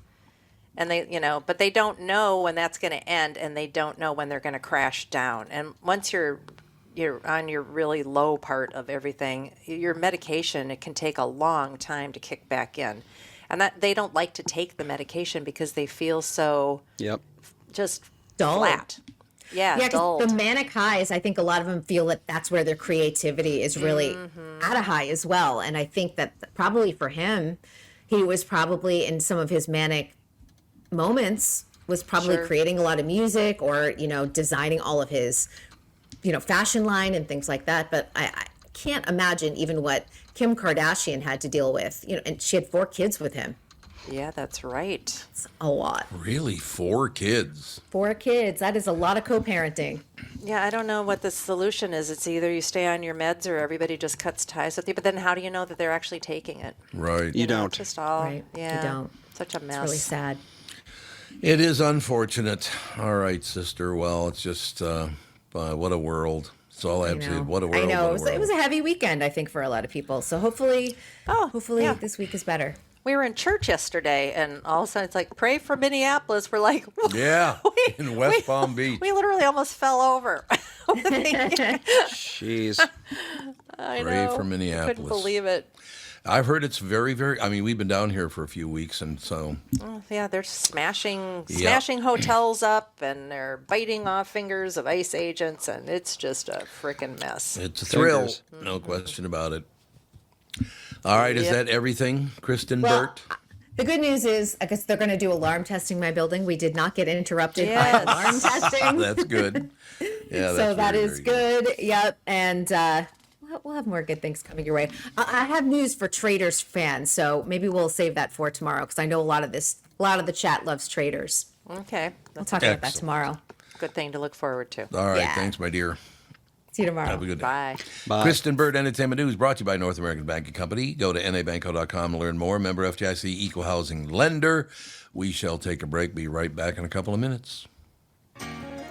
[SPEAKER 2] and but they don't know when that's going to end, and they don't know when they're going to crash down. And once you're on your really low part of everything, your medication, it can take a long time to kick back in. And that they don't like to take the medication because they feel so
[SPEAKER 3] Yep.
[SPEAKER 2] just
[SPEAKER 4] Dull.
[SPEAKER 2] flat. Yeah,
[SPEAKER 4] Yeah,
[SPEAKER 2] dulled.
[SPEAKER 4] because the manic highs, I think a lot of them feel that that's where their creativity is really at a high as well. And I think that probably for him, he was probably in some of his manic moments was probably
[SPEAKER 2] Sure.
[SPEAKER 4] creating a lot of music or, designing all of his, fashion line and things like that. But I can't imagine even what Kim Kardashian had to deal with, and she had 4 kids with him.
[SPEAKER 2] Yeah, that's right.
[SPEAKER 4] It's a lot.
[SPEAKER 1] Really, 4 kids.
[SPEAKER 4] 4 kids. That is a lot of co-parenting.
[SPEAKER 2] Yeah, I don't know what the solution is. It's either you stay on your meds or everybody just cuts ties with you. But then how do you know that they're actually taking it?
[SPEAKER 1] Right.
[SPEAKER 3] You
[SPEAKER 2] know,
[SPEAKER 3] don't.
[SPEAKER 2] it's just all,
[SPEAKER 4] Right.
[SPEAKER 2] yeah.
[SPEAKER 4] You don't.
[SPEAKER 2] Such a mess.
[SPEAKER 4] It's really sad.
[SPEAKER 1] It is unfortunate. All right, sister. Well, it's just what a world. That's all I have to say. What a world.
[SPEAKER 4] I know.
[SPEAKER 1] What a world.
[SPEAKER 4] It was a heavy weekend, I think, for a lot of people. So hopefully,
[SPEAKER 2] yeah.
[SPEAKER 4] this week is better.
[SPEAKER 2] We were in church yesterday, and all of a sudden it's like, pray for Minneapolis. We're like,
[SPEAKER 1] Yeah, in West Palm Beach.
[SPEAKER 2] We literally almost fell over.
[SPEAKER 3] Jeez.
[SPEAKER 2] I
[SPEAKER 1] Pray
[SPEAKER 2] know.
[SPEAKER 1] for Minneapolis.
[SPEAKER 2] Couldn't believe it.
[SPEAKER 1] I've heard it's very, very. We've been down here for a few weeks, and so
[SPEAKER 2] Oh, yeah, they're smashing
[SPEAKER 1] Yeah.
[SPEAKER 2] hotels up, and they're biting off fingers of ICE agents, and it's just a freaking mess.
[SPEAKER 1] it's a thrill.
[SPEAKER 3] Fingers.
[SPEAKER 1] No question about it. All right, is
[SPEAKER 2] Yep.
[SPEAKER 1] that everything, Kristen
[SPEAKER 4] Well,
[SPEAKER 1] Burt?
[SPEAKER 4] the good news is, I guess they're going to do alarm testing in my building. We did not get interrupted
[SPEAKER 2] Yes.
[SPEAKER 4] by alarm testing.
[SPEAKER 1] That's good. Yeah, that's
[SPEAKER 4] So that
[SPEAKER 1] very,
[SPEAKER 4] is
[SPEAKER 1] very
[SPEAKER 4] good. Yep. And we'll have more good things coming your way. I have news for traders fans, so maybe we'll save that for tomorrow because I know a lot of the chat loves traders.
[SPEAKER 2] Okay.
[SPEAKER 4] We'll
[SPEAKER 2] That's
[SPEAKER 4] talk
[SPEAKER 2] a
[SPEAKER 4] about that tomorrow.
[SPEAKER 2] good thing to look forward to.
[SPEAKER 1] All right.
[SPEAKER 4] Yeah.
[SPEAKER 1] Thanks, my dear.
[SPEAKER 4] See you tomorrow.
[SPEAKER 1] Have a good day.
[SPEAKER 2] Bye.
[SPEAKER 3] Bye.
[SPEAKER 1] Kristen Bird Entertainment News brought to you by North American Banking Company. Go to nabanco.com to learn more. Member FDIC Equal Housing Lender. We shall take a break. Be right back in a couple of minutes.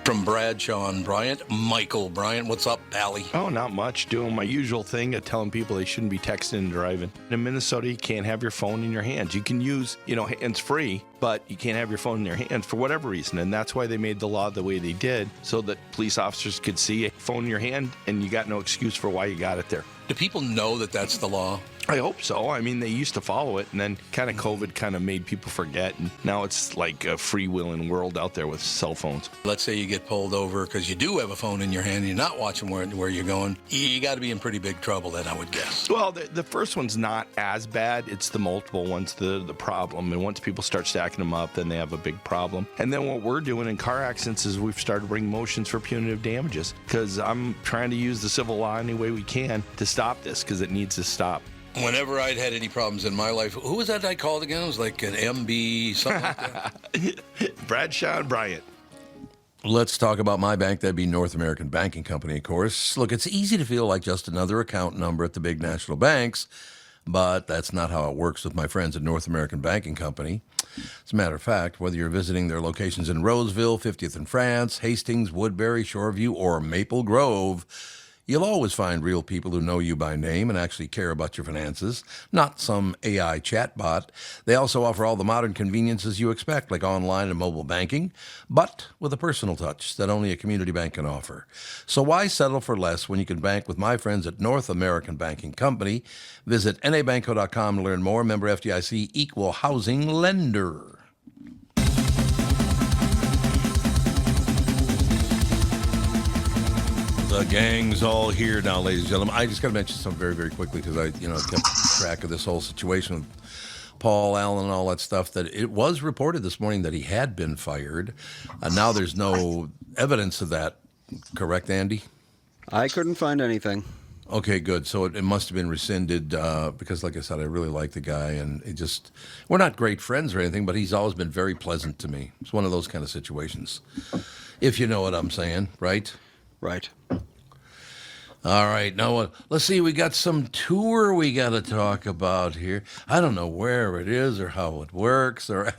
[SPEAKER 1] From Bradshaw and Bryant, Michael Bryant. What's up, Pally?
[SPEAKER 6] Oh, not much. Doing my usual thing of telling people they shouldn't be texting and driving. In Minnesota, you can't have your phone in your hands. You can use, hands-free, but you can't have your phone in your hands for whatever reason. And that's why they made the law the way they did, so that police officers could see a phone in your hand and you got no excuse for why you got it there.
[SPEAKER 1] Do people know that that's the law?
[SPEAKER 6] I hope so. I mean, they used to follow it, and then kind of COVID kind of made people forget, and now it's like a freewheeling world out there with cell phones.
[SPEAKER 1] Let's say you get pulled over because you do have a phone in your hand and you're not watching where you're going. You got to be in pretty big trouble then, I would guess.
[SPEAKER 6] Well, the first one's not as bad. It's the multiple ones, the problem. And once people start stacking them up, then they have a big problem. And then what we're doing in car accidents is we've started bringing motions for punitive damages because I'm trying to use the civil law any way we can to stop this because it needs to stop.
[SPEAKER 1] Whenever I'd had any problems in my life, who was that I called again? It was like an MB, something like that.
[SPEAKER 6] Bradshaw and Bryant.
[SPEAKER 1] Let's talk about my bank. That'd be North American Banking Company, of course. Look, it's easy to feel like just another account number at the big national banks, but that's not how it works with my friends at North American Banking Company. As a matter of fact, whether you're visiting their locations in Roseville, 50th and France, Hastings, Woodbury, Shoreview, or Maple Grove, you'll always find real people who know you by name and actually care about your finances, not some AI chatbot. They also offer all the modern conveniences you expect, like online and mobile banking, but with a personal touch that only a community bank can offer. So why settle for less when you can bank with my friends at North American Banking Company? Visit nabanco.com to learn more. Member FDIC, Equal Housing Lender. The gang's all here now, ladies and gentlemen. I just got to mention something very, very quickly because I kept track of this whole situation with Paul Allen and all that stuff. That it was reported this morning that he had been fired. Now there's no evidence of that. Correct, Andy?
[SPEAKER 3] I couldn't find anything.
[SPEAKER 1] Okay, good. So it must have been rescinded because, like I said, I really like the guy, and we're not great friends or anything, but he's always been very pleasant to me. It's one of those kind of situations, if you know what I'm saying, right?
[SPEAKER 3] Right.
[SPEAKER 1] All right, now let's see. We got some tour we got to talk about here. I don't know where it is or how it works or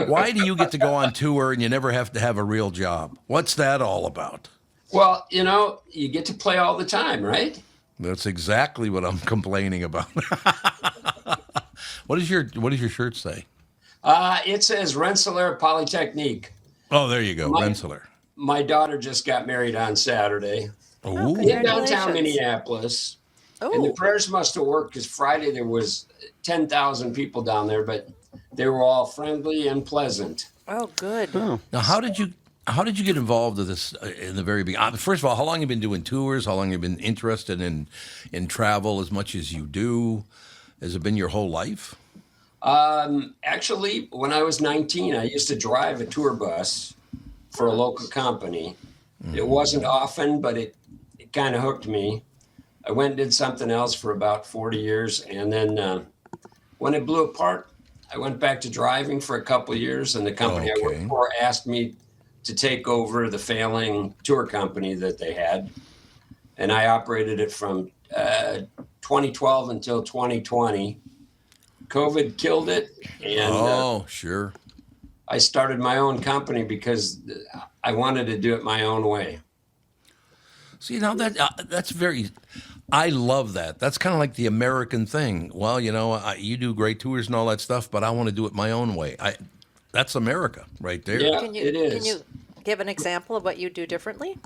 [SPEAKER 1] why do you get to go on tour and you never have to have a real job? What's that all about?
[SPEAKER 7] Well, you get to play all the time, right?
[SPEAKER 1] That's exactly what I'm complaining about. What does your shirt say?
[SPEAKER 7] It says Rensselaer Polytechnique.
[SPEAKER 1] Oh, there you go, Rensselaer.
[SPEAKER 7] My daughter just got married on Saturday
[SPEAKER 1] Ooh.
[SPEAKER 7] in downtown
[SPEAKER 2] Congratulations.
[SPEAKER 7] Minneapolis. And the prayers must have worked because Friday there was 10,000 people down there, but they were all friendly and pleasant.
[SPEAKER 2] Oh, good.
[SPEAKER 3] Oh.
[SPEAKER 1] Now, how did you get involved with this in the very beginning? First of all, how long have you been doing tours? How long have you been interested in travel as much as you do? Has it been your whole life?
[SPEAKER 7] Actually, when I was 19, I used to drive a tour bus for a local company. It wasn't often, but it kind of hooked me. I went and did something else for about 40 years. And then when it blew apart, I went back to driving for a couple of years. And the company I worked for asked me to take over the failing tour company that they had. And I operated it from 2012 until 2020. COVID killed it. And
[SPEAKER 1] sure.
[SPEAKER 7] I started my own company because I wanted to do it my own way.
[SPEAKER 1] See, now that's very. I love that. That's kind of like the American thing. Well, you do great tours and all that stuff, but I want to do it my own way. That's America right there.
[SPEAKER 7] Yeah,
[SPEAKER 2] Can
[SPEAKER 7] it is.
[SPEAKER 2] you give an example of what you do differently?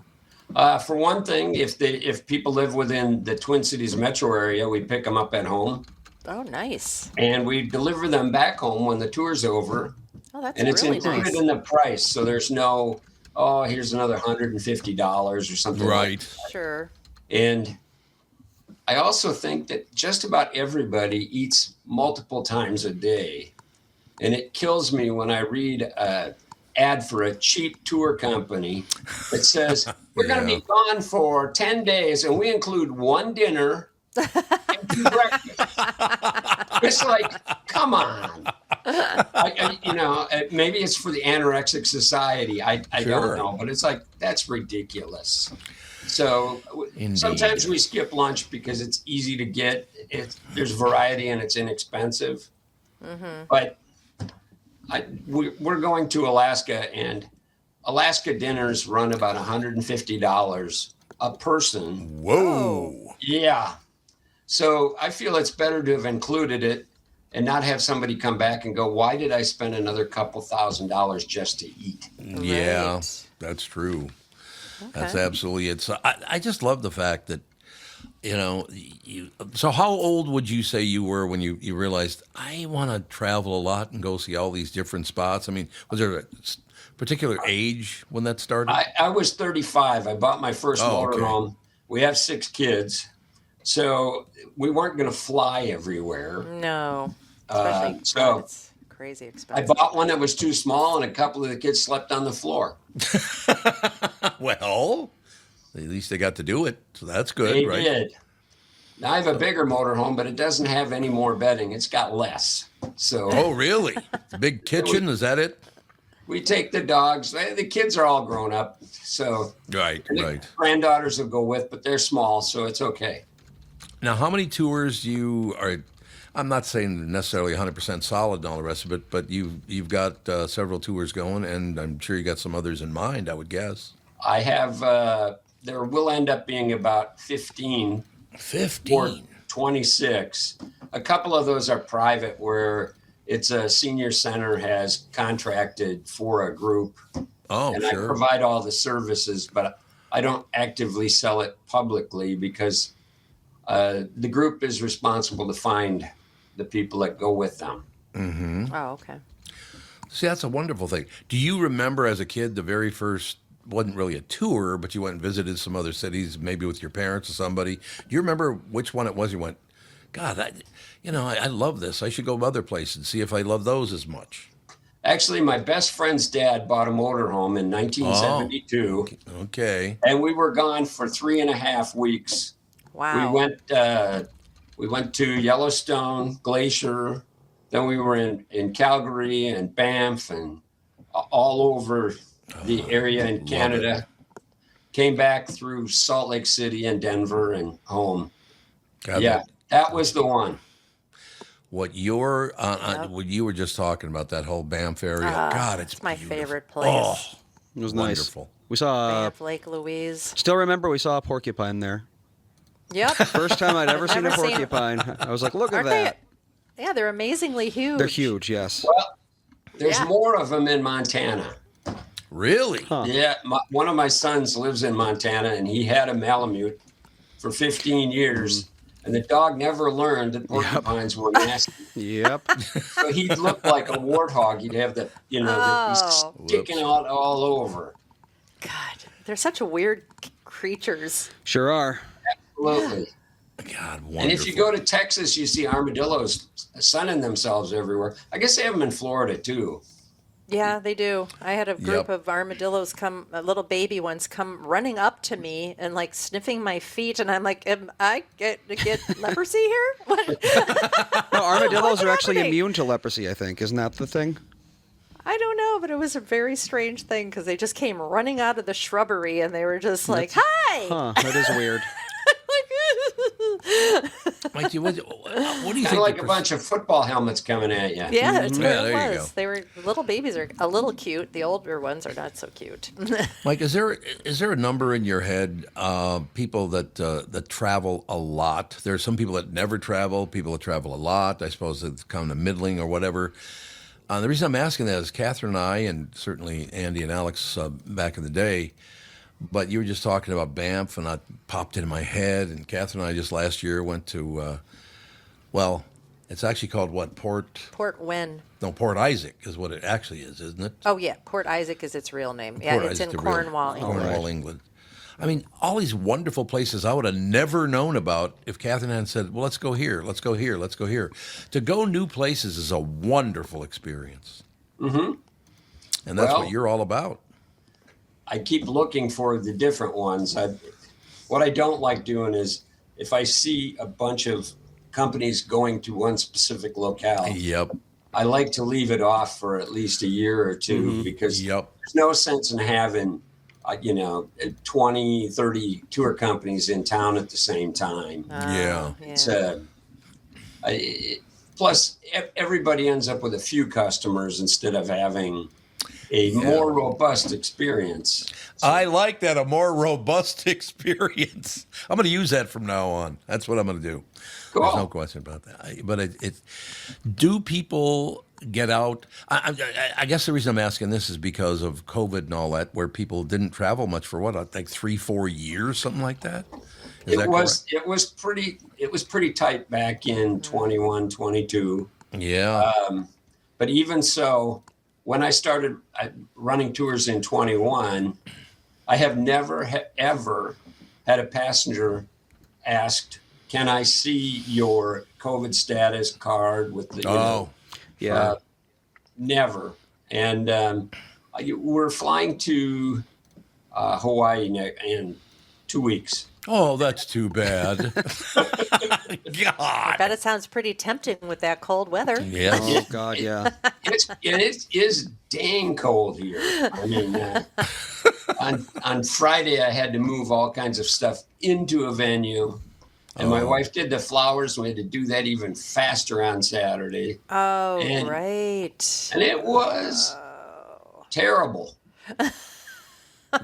[SPEAKER 7] For one thing, if people live within the Twin Cities metro area, we pick them up at home.
[SPEAKER 2] Oh, nice.
[SPEAKER 7] And we deliver them back home when the tour's over.
[SPEAKER 2] Oh, that's
[SPEAKER 7] And it's
[SPEAKER 2] really
[SPEAKER 7] included
[SPEAKER 2] nice.
[SPEAKER 7] in the price. So there's no, here's another $150 or something like
[SPEAKER 1] Right.
[SPEAKER 7] that.
[SPEAKER 2] Sure.
[SPEAKER 7] And I also think that just about everybody eats multiple times a day. And it kills me when I read ad for a cheap tour company that says, we're going to be gone for 10 days and we include one dinner and 2 breakfasts. It's like, come on. Maybe it's for the anorexic society. I don't know, but it's like, that's ridiculous. So sometimes we skip lunch because it's easy to get. There's variety and it's inexpensive. Mm-hmm. But we're going to Alaska, and Alaska dinners run about $150 a person.
[SPEAKER 1] Whoa.
[SPEAKER 7] Yeah. So I feel it's better to have included it and not have somebody come back and go, why did I spend another couple $1,000s just to eat?
[SPEAKER 1] Yeah,
[SPEAKER 2] Right.
[SPEAKER 1] that's true.
[SPEAKER 2] Okay.
[SPEAKER 1] That's absolutely it. So I just love the fact that, so how old would you say you were when you realized I want to travel a lot and go see all these different spots? I mean, was there a particular age when that started?
[SPEAKER 7] I was 35. I bought my first motorhome. We have 6 kids. So we weren't going to fly everywhere.
[SPEAKER 2] No. Especially
[SPEAKER 7] so
[SPEAKER 2] it's crazy
[SPEAKER 7] I
[SPEAKER 2] expensive.
[SPEAKER 7] bought one that was too small, and a couple of the kids slept on the floor.
[SPEAKER 1] Well, at least they got to do it, so that's good,
[SPEAKER 7] They
[SPEAKER 1] right?
[SPEAKER 7] did. Now I have a bigger motorhome, but it doesn't have any more bedding. It's got less. So
[SPEAKER 1] Oh, really? Big kitchen, is that it?
[SPEAKER 7] we take the dogs. The kids are all grown up, so
[SPEAKER 1] Right,
[SPEAKER 7] and the
[SPEAKER 1] right.
[SPEAKER 7] granddaughters will go with, but they're small, so it's okay.
[SPEAKER 1] Now, how many tours I'm not saying necessarily 100% solid and all the rest of it, but you've got several tours going, and I'm sure you got some others in mind, I would guess.
[SPEAKER 7] I have, there will end up being about 15 or
[SPEAKER 1] 15?
[SPEAKER 7] 26. A couple of those are private, where it's a senior center has contracted for a group,
[SPEAKER 1] Oh,
[SPEAKER 7] and
[SPEAKER 1] sure.
[SPEAKER 7] I provide all the services, but I don't actively sell it publicly because the group is responsible to find the people that go with them.
[SPEAKER 2] Oh, okay.
[SPEAKER 1] See, that's a wonderful thing. Do you remember as a kid the very first, wasn't really a tour, but you went and visited some other cities, maybe with your parents or somebody? Do you remember which one it was you went, God, I love this. I should go other places and see if I love those as much?
[SPEAKER 7] Actually, my best friend's dad bought a motorhome in 1972,
[SPEAKER 1] Okay.
[SPEAKER 7] and we were gone for 3.5 weeks.
[SPEAKER 2] Wow.
[SPEAKER 7] We went to Yellowstone Glacier, then we were in Calgary and Banff and all over the area in Canada. Came back through Salt Lake City and Denver and home.
[SPEAKER 1] God,
[SPEAKER 7] Yeah, that was the one.
[SPEAKER 1] What what you were just talking about, that whole Banff area. God, it's
[SPEAKER 2] my
[SPEAKER 1] beautiful.
[SPEAKER 2] favorite place.
[SPEAKER 1] Oh,
[SPEAKER 3] It was
[SPEAKER 1] wonderful.
[SPEAKER 3] nice. We saw.
[SPEAKER 2] Banff, Lake Louise.
[SPEAKER 3] Still remember we saw a porcupine there.
[SPEAKER 2] Yep.
[SPEAKER 3] First time I'd ever seen a
[SPEAKER 2] Never seen-
[SPEAKER 3] porcupine. I was like, look at
[SPEAKER 2] Aren't they?
[SPEAKER 3] that.
[SPEAKER 2] Yeah, they're amazingly huge.
[SPEAKER 3] They're huge. Yes.
[SPEAKER 7] Well, there's
[SPEAKER 2] Yeah.
[SPEAKER 7] more of them in Montana.
[SPEAKER 1] Really?
[SPEAKER 3] Huh.
[SPEAKER 7] Yeah, one of my sons lives in Montana, and he had a Malamute for 15 years, and the dog never learned that porcupines were nasty.
[SPEAKER 3] Yep.
[SPEAKER 7] So he'd look like a warthog. He'd have the,
[SPEAKER 2] Oh.
[SPEAKER 7] sticking out all over.
[SPEAKER 2] God, they're such weird creatures.
[SPEAKER 3] Sure are.
[SPEAKER 7] Absolutely.
[SPEAKER 1] God, wonderful.
[SPEAKER 7] And if you go to Texas, you see armadillos sunning themselves everywhere. I guess they have them in Florida too.
[SPEAKER 2] Yeah, they do. I had a group
[SPEAKER 1] Yep.
[SPEAKER 2] of armadillos a little baby ones come running up to me and like sniffing my feet, and I'm like, am I get leprosy here? What?
[SPEAKER 3] No, armadillos
[SPEAKER 2] What's
[SPEAKER 3] are actually
[SPEAKER 2] happening?
[SPEAKER 3] immune to leprosy, I think. Isn't that the thing?
[SPEAKER 2] I don't know, but it was a very strange thing because they just came running out of the shrubbery and they were just like, "Hi!"
[SPEAKER 3] Huh. That is weird.
[SPEAKER 1] Mikey, what do you
[SPEAKER 7] Kind
[SPEAKER 1] think?
[SPEAKER 7] of like a bunch of football helmets coming at you.
[SPEAKER 2] Yeah, that's what
[SPEAKER 1] Yeah,
[SPEAKER 2] it
[SPEAKER 1] there you
[SPEAKER 2] was.
[SPEAKER 1] go.
[SPEAKER 2] They were the little babies are a little cute. The older ones are not so cute.
[SPEAKER 1] Mike, is there a number in your head? People that travel a lot. There are some people that never travel. People that travel a lot. I suppose that come to middling or whatever. The reason I'm asking that is Catherine and I, and certainly Andy and Alex back in the day. But you were just talking about Banff, and that popped into my head. And Catherine and I just last year went to, it's actually called what? Port Isaac is what it actually is, isn't it?
[SPEAKER 2] Oh yeah, Port Isaac is its real name. Yeah,
[SPEAKER 1] Port
[SPEAKER 2] it's
[SPEAKER 1] Isaac,
[SPEAKER 2] in
[SPEAKER 1] the real-
[SPEAKER 2] Cornwall, England.
[SPEAKER 1] Cornwall, England. I mean, all these wonderful places I would have never known about if Catherine hadn't said, well, let's go here, let's go here, let's go here. To go new places is a wonderful experience.
[SPEAKER 7] Mm-hmm.
[SPEAKER 1] And that's what
[SPEAKER 7] Well,
[SPEAKER 1] you're all about.
[SPEAKER 7] I keep looking for the different ones. What I don't like doing is if I see a bunch of companies going to one specific locale,
[SPEAKER 1] Yep.
[SPEAKER 7] I like to leave it off for at least a year or two because
[SPEAKER 1] Yep.
[SPEAKER 7] there's no sense in having, 20, 30 tour companies in town at the same time.
[SPEAKER 1] Yeah.
[SPEAKER 7] It's plus everybody ends up with a few customers instead of having a more robust experience.
[SPEAKER 1] I like that, a more robust experience. I'm going to use that from now on. That's what I'm going to do.
[SPEAKER 7] Cool.
[SPEAKER 1] There's no question about that. But do people get out? I guess the reason I'm asking this is because of COVID and all that, where people didn't travel much for what, like 3-4 years, something like that. Is that correct?
[SPEAKER 7] It was pretty tight back in 21, 22.
[SPEAKER 1] Yeah.
[SPEAKER 7] But even so, when I started running tours in 21, I have never ever had a passenger asked, "Can I see your COVID status card with the?"
[SPEAKER 3] Yeah.
[SPEAKER 7] Never. And we're flying to Hawaii in 2 weeks.
[SPEAKER 1] Oh, that's too bad. God.
[SPEAKER 2] I bet it sounds pretty tempting with that cold weather.
[SPEAKER 1] Yes.
[SPEAKER 3] Oh God, yeah.
[SPEAKER 7] It is dang cold here. I mean, on Friday I had to move all kinds of stuff into a venue, and my wife did the flowers. And we had to do that even faster on Saturday.
[SPEAKER 2] Oh,
[SPEAKER 7] And-
[SPEAKER 2] right.
[SPEAKER 7] And it was terrible.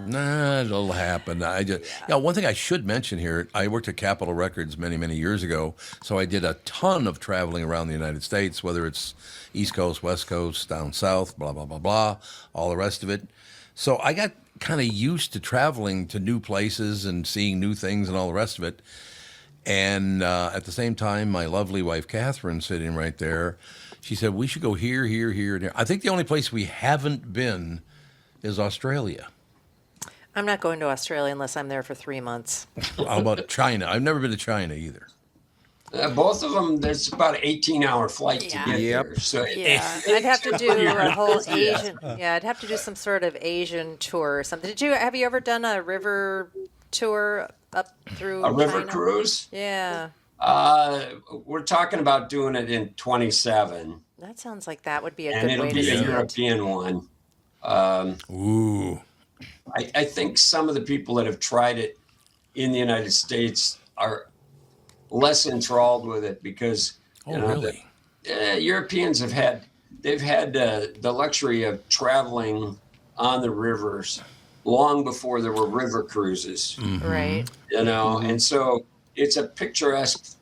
[SPEAKER 1] Nah, it'll happen. One thing I should mention here, I worked at Capitol Records many, many years ago, so I did a ton of traveling around the United States, whether it's East Coast, West Coast, down south, blah, blah, blah, blah, all the rest of it. So I got kind of used to traveling to new places and seeing new things and all the rest of it. And at the same time, my lovely wife, Catherine, sitting right there, she said, we should go here, here, here, and here. I think the only place we haven't been is Australia.
[SPEAKER 2] I'm not going to Australia unless I'm there for 3 months.
[SPEAKER 1] How about China? I've never been to China either.
[SPEAKER 7] Both of them, there's about an 18-hour flight to get
[SPEAKER 3] Yep.
[SPEAKER 7] there. So
[SPEAKER 2] Yeah, I'd have to do a whole Asian. Yeah, I'd have to do some sort of Asian tour or something. Have you ever done a river tour up through
[SPEAKER 7] a river
[SPEAKER 2] China?
[SPEAKER 7] cruise.
[SPEAKER 2] Yeah,
[SPEAKER 7] We're talking about doing it in 27,
[SPEAKER 2] that sounds like that would be a
[SPEAKER 7] and
[SPEAKER 2] good
[SPEAKER 7] it'll
[SPEAKER 2] way to
[SPEAKER 7] be
[SPEAKER 2] see
[SPEAKER 7] a
[SPEAKER 2] it.
[SPEAKER 7] European one.
[SPEAKER 1] Ooh.
[SPEAKER 7] I think some of the people that have tried it in the United States are less enthralled with it because
[SPEAKER 1] Really?
[SPEAKER 7] Europeans have had the luxury of traveling on the rivers long before there were river cruises.
[SPEAKER 2] Right.
[SPEAKER 7] And so it's a picturesque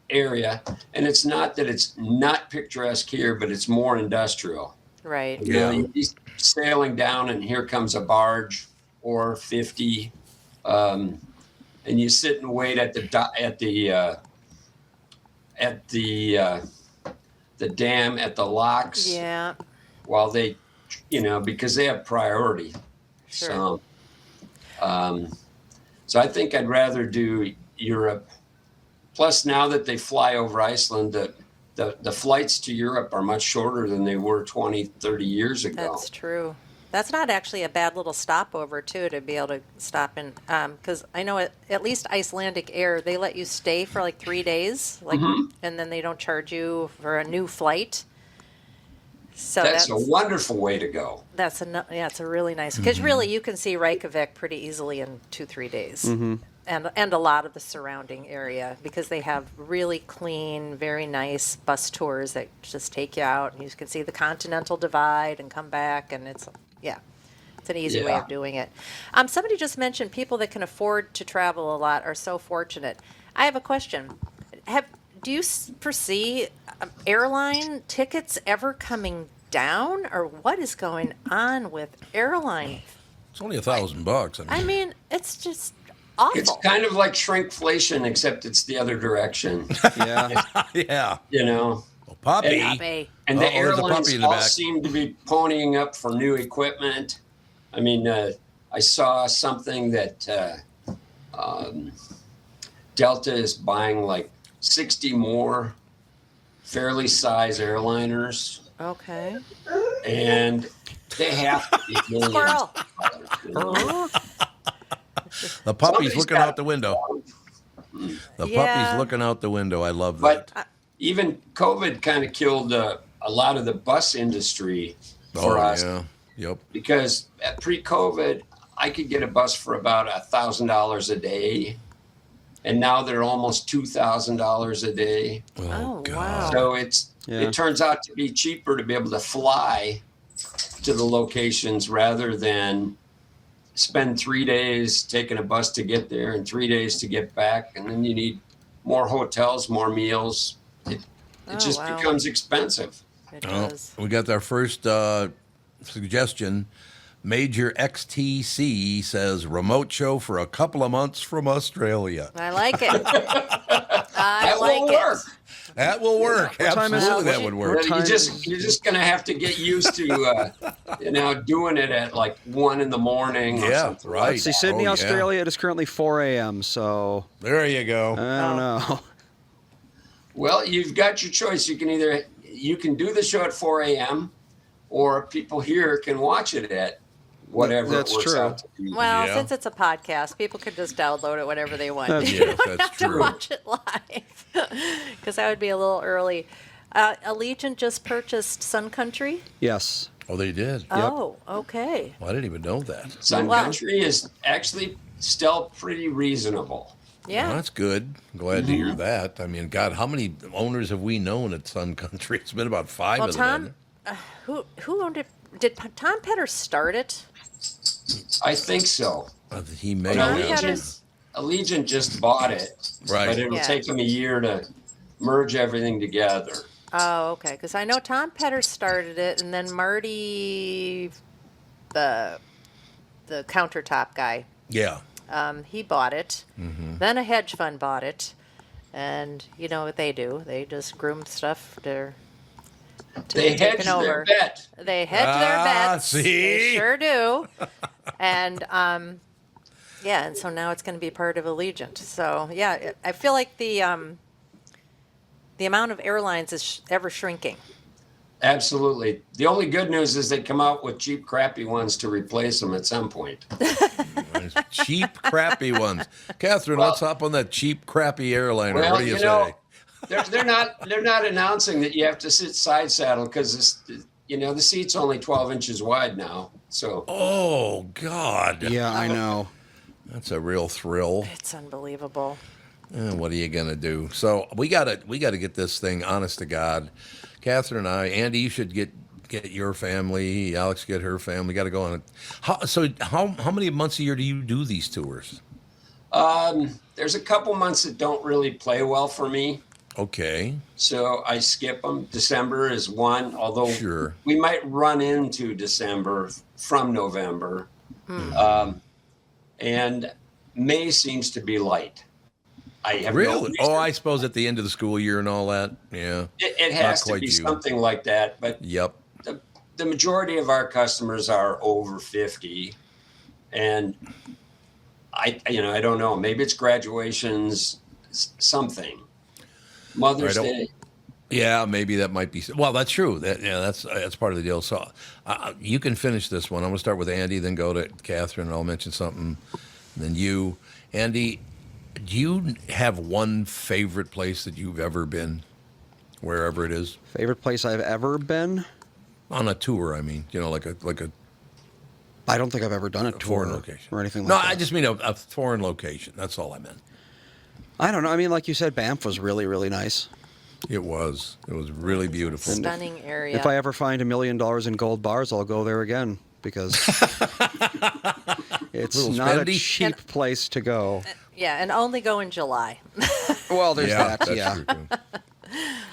[SPEAKER 7] area, and it's not that it's not picturesque here, but it's more industrial.
[SPEAKER 2] Right.
[SPEAKER 1] Yeah.
[SPEAKER 7] You'd be sailing down, and here comes a barge or 50, and you sit and wait at the dam at the locks
[SPEAKER 2] Yeah.
[SPEAKER 7] while they, because they have priority.
[SPEAKER 2] Sure.
[SPEAKER 7] So I think I'd rather do Europe. Plus, now that they fly over Iceland, the flights to Europe are much shorter than they were 20, 30 years ago.
[SPEAKER 2] That's true. That's not actually a bad little stopover too, to be able to stop in, because I know at least Icelandic Air, they let you stay for like 3 days, and then they don't charge you for a new flight. So
[SPEAKER 7] That's a wonderful way to go.
[SPEAKER 2] it's a really nice, because really you can see Reykjavik pretty easily in 2-3 days, and a lot of the surrounding area, because they have really clean, very nice bus tours that just take you out, and you can see the Continental Divide and come back, and it's an easy way of doing it. Somebody just mentioned people that can afford to travel a lot are so fortunate. I have a question. Do you foresee airline tickets ever coming down, or what is going on with airline?
[SPEAKER 1] It's only $1,000.
[SPEAKER 2] I mean, it's just awful.
[SPEAKER 7] It's kind of like shrinkflation, except it's the other direction.
[SPEAKER 3] Yeah.
[SPEAKER 1] Yeah.
[SPEAKER 7] Well,
[SPEAKER 1] Poppy.
[SPEAKER 2] Abe.
[SPEAKER 7] and the
[SPEAKER 1] There's a puppy
[SPEAKER 7] airlines
[SPEAKER 1] in the
[SPEAKER 7] all
[SPEAKER 1] back.
[SPEAKER 7] seem to be ponying up for new equipment. I mean, I saw something that Delta is buying like 60 more fairly size airliners,
[SPEAKER 2] Okay.
[SPEAKER 7] and They have to be millions.
[SPEAKER 2] Squirrel.
[SPEAKER 1] The puppy's
[SPEAKER 7] Somebody's
[SPEAKER 1] looking
[SPEAKER 7] got-
[SPEAKER 1] out the window. The
[SPEAKER 2] Yeah.
[SPEAKER 1] puppy's looking out the window. I love that.
[SPEAKER 7] But even COVID kind of killed a lot of the bus industry for us.
[SPEAKER 1] Yeah. Yep.
[SPEAKER 7] Because at pre-COVID, I could get a bus for about $1,000 a day, and now they're almost $2,000 a day.
[SPEAKER 2] Oh, wow.
[SPEAKER 7] So
[SPEAKER 3] Yeah.
[SPEAKER 7] it turns out to be cheaper to be able to fly to the locations rather than spend 3 days taking a bus to get there and 3 days to get back, and then you need more hotels, more meals. It
[SPEAKER 2] Oh,
[SPEAKER 7] just
[SPEAKER 2] wow.
[SPEAKER 7] becomes expensive.
[SPEAKER 2] It
[SPEAKER 1] Oh,
[SPEAKER 2] does.
[SPEAKER 1] we got our first suggestion. Major XTC says remote show for a couple of months from Australia.
[SPEAKER 2] I like it. I
[SPEAKER 7] That
[SPEAKER 2] like
[SPEAKER 7] will
[SPEAKER 2] it.
[SPEAKER 7] work.
[SPEAKER 1] That will work.
[SPEAKER 3] What time is it?
[SPEAKER 1] Absolutely, that would work.
[SPEAKER 3] What time
[SPEAKER 7] You're just gonna have to get used to doing it at like 1 a.m. or
[SPEAKER 1] Yeah,
[SPEAKER 7] something.
[SPEAKER 1] right.
[SPEAKER 3] Let's see, Sydney,
[SPEAKER 1] Oh, yeah.
[SPEAKER 3] Australia. It is currently 4 a.m. So
[SPEAKER 1] There you go.
[SPEAKER 3] I don't know.
[SPEAKER 7] Well, you've got your choice. You can do the show at 4 a.m. or people here can watch it at whatever
[SPEAKER 3] That's
[SPEAKER 7] it works
[SPEAKER 3] true.
[SPEAKER 7] out to be.
[SPEAKER 2] Well,
[SPEAKER 1] Yeah.
[SPEAKER 2] since it's a podcast, people could just download it whenever they want.
[SPEAKER 3] That's-
[SPEAKER 2] You
[SPEAKER 1] Yes,
[SPEAKER 2] don't
[SPEAKER 1] that's
[SPEAKER 2] have to
[SPEAKER 1] true.
[SPEAKER 2] watch it live because that would be a little early. Allegiant just purchased Sun Country.
[SPEAKER 3] Yes.
[SPEAKER 1] Oh, they did.
[SPEAKER 2] Oh, okay.
[SPEAKER 1] Well, I didn't even know that.
[SPEAKER 7] Sun
[SPEAKER 2] Well-
[SPEAKER 7] Country is actually still pretty reasonable.
[SPEAKER 2] Yeah.
[SPEAKER 1] Well, that's good. Glad to hear that. I mean, God, how many owners have we known at Sun Country? It's been about 5
[SPEAKER 2] Well,
[SPEAKER 1] of them.
[SPEAKER 2] Tom, who owned it? Did Tom Petter start it?
[SPEAKER 7] I think so.
[SPEAKER 1] He may
[SPEAKER 7] But
[SPEAKER 2] Tom
[SPEAKER 1] have.
[SPEAKER 2] Petter-
[SPEAKER 7] Allegiant just bought it,
[SPEAKER 1] Right.
[SPEAKER 7] but it'll
[SPEAKER 2] Yeah.
[SPEAKER 7] take them a year to merge everything together.
[SPEAKER 2] Oh, okay. Because I know Tom Petter started it, and then Marty, the countertop guy,
[SPEAKER 1] Yeah.
[SPEAKER 2] he bought it.
[SPEAKER 1] Mm-hmm.
[SPEAKER 2] Then a hedge fund bought it, and you know what they do? They just groom stuff to
[SPEAKER 7] They
[SPEAKER 2] be
[SPEAKER 7] hedged
[SPEAKER 2] taken over.
[SPEAKER 7] their bet.
[SPEAKER 2] They hedge their bets. They
[SPEAKER 1] see?
[SPEAKER 2] sure do. And yeah, and so now it's going to be part of Allegiant. So yeah, I feel like the amount of airlines is ever shrinking.
[SPEAKER 7] Absolutely. The only good news is they come out with cheap, crappy ones to replace them at some point.
[SPEAKER 1] There's cheap, crappy ones. Catherine, let's hop on that cheap, crappy airliner.
[SPEAKER 7] Well,
[SPEAKER 1] What do you
[SPEAKER 7] you
[SPEAKER 1] say?
[SPEAKER 7] know, they're not announcing that you have to sit side saddle because the seat's only 12 inches wide now. So
[SPEAKER 1] Oh, God.
[SPEAKER 3] Yeah, I know.
[SPEAKER 1] That's a real thrill.
[SPEAKER 2] It's unbelievable.
[SPEAKER 1] What are you gonna do? So we gotta get this thing. Honest to God, Catherine and I, Andy, you should get your family. Alex, get her family. Got to go on it. How many months a year do you do these tours?
[SPEAKER 7] there's a couple months that don't really play well for me.
[SPEAKER 1] Okay.
[SPEAKER 7] So I skip them. December is one, although
[SPEAKER 1] Sure.
[SPEAKER 7] we might run into December from November. And May seems to be light. I have no
[SPEAKER 1] Really?
[SPEAKER 7] reason-
[SPEAKER 1] Oh, I suppose at the end of the school year and all that. Yeah.
[SPEAKER 7] it has to
[SPEAKER 1] quite
[SPEAKER 7] be
[SPEAKER 1] you.
[SPEAKER 7] something like that. But
[SPEAKER 1] Yep.
[SPEAKER 7] the majority of our customers are over 50. And I don't know. Maybe it's graduations, something. Mother's
[SPEAKER 1] I don't-
[SPEAKER 7] Day.
[SPEAKER 1] Yeah, maybe that might be. Well, that's true. That's part of the deal. So you can finish this one. I'm going to start with Andy, then go to Catherine, and I'll mention something. And then you, Andy. Do you have one favorite place that you've ever been, wherever it is,
[SPEAKER 3] Favorite place I've ever been?
[SPEAKER 1] on a tour? I mean, like a
[SPEAKER 3] I don't think I've ever done a
[SPEAKER 1] foreign
[SPEAKER 3] tour
[SPEAKER 1] location
[SPEAKER 3] or anything like
[SPEAKER 1] No,
[SPEAKER 3] that.
[SPEAKER 1] I just mean a foreign location. That's all I meant.
[SPEAKER 3] I don't know. I mean, like you said, Banff was really, really nice.
[SPEAKER 1] It was really beautiful.
[SPEAKER 2] Stunning area.
[SPEAKER 3] If I ever find $1 million in gold bars, I'll go there again because it's
[SPEAKER 1] Little
[SPEAKER 3] not a
[SPEAKER 1] spendy?
[SPEAKER 3] cheap place to go.
[SPEAKER 2] yeah, and only go in July.
[SPEAKER 3] Well, there's that.
[SPEAKER 1] that's
[SPEAKER 3] Yeah.
[SPEAKER 1] true too.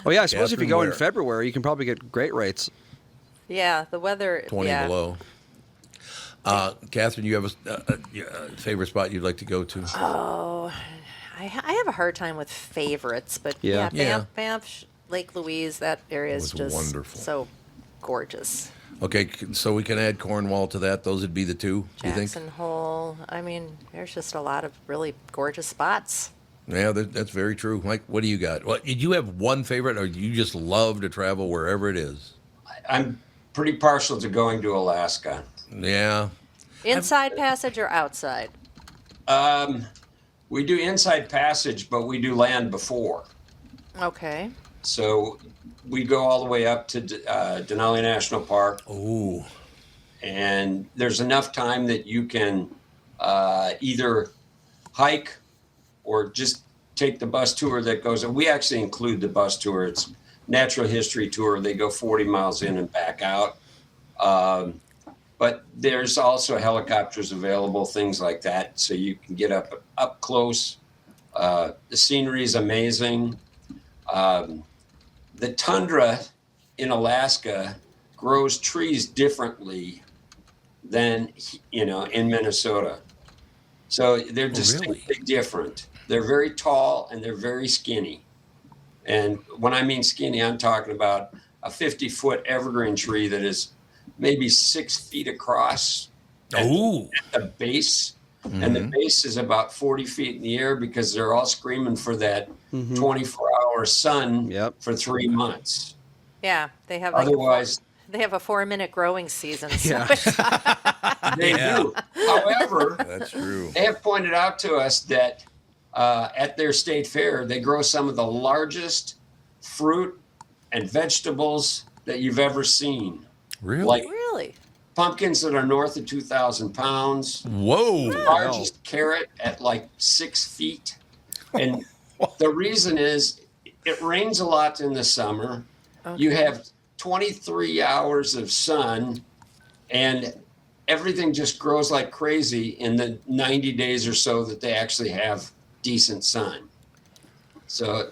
[SPEAKER 3] Oh, yeah. I suppose if you
[SPEAKER 1] Catherine,
[SPEAKER 3] go in
[SPEAKER 1] where?
[SPEAKER 3] February, you can probably get great rates.
[SPEAKER 2] Yeah, the weather.
[SPEAKER 1] 20
[SPEAKER 2] yeah.
[SPEAKER 1] below. Catherine, you have a favorite spot you'd like to go to?
[SPEAKER 2] I have a hard time with favorites, but
[SPEAKER 3] Yeah.
[SPEAKER 2] yeah, Banff, Lake Louise, that area is
[SPEAKER 1] was
[SPEAKER 2] just
[SPEAKER 1] wonderful.
[SPEAKER 2] so gorgeous.
[SPEAKER 1] Okay, so we can add Cornwall to that. Those would be the two. Do you think?
[SPEAKER 2] Jackson Hole. I mean, there's just a lot of really gorgeous spots.
[SPEAKER 1] Yeah, that's very true. Mike, what do you got? What, did you have one favorite, or you just love to travel wherever it is?
[SPEAKER 7] I'm pretty partial to going to Alaska.
[SPEAKER 1] Yeah.
[SPEAKER 2] Inside passage or outside?
[SPEAKER 7] We do inside passage, but we do land before.
[SPEAKER 2] Okay.
[SPEAKER 7] So we go all the way up to Denali National Park.
[SPEAKER 1] Ooh.
[SPEAKER 7] And there's enough time that you can either hike or just take the bus tour that goes. And we actually include the bus tour. It's natural history tour. They go 40 miles in and back out. But there's also helicopters available, things like that, so you can get up close. The scenery is amazing. The tundra in Alaska grows trees differently than in Minnesota. So they're distinctly different. They're very tall and they're very skinny. And when I mean skinny, I'm talking about a 50-foot evergreen tree that is maybe 6 feet across at the base. Mm-hmm. And the base is about 40 feet in the air because they're all screaming for that 24-hour sun for 3 months.
[SPEAKER 2] Yeah, they have
[SPEAKER 7] otherwise
[SPEAKER 2] they have a 4-minute growing season. So
[SPEAKER 7] they do. However,
[SPEAKER 1] that's true.
[SPEAKER 7] They have pointed out to us that at their state fair, they grow some of the largest fruit and vegetables that you've ever seen.
[SPEAKER 1] Really?
[SPEAKER 2] Really?
[SPEAKER 7] Pumpkins that are north of 2,000 pounds.
[SPEAKER 1] Whoa.
[SPEAKER 7] The largest carrot at like 6 feet. And the reason is it rains a lot in the summer. Okay. You have 23 hours of sun and everything just grows like crazy in the 90 days or so that they actually have decent sun. So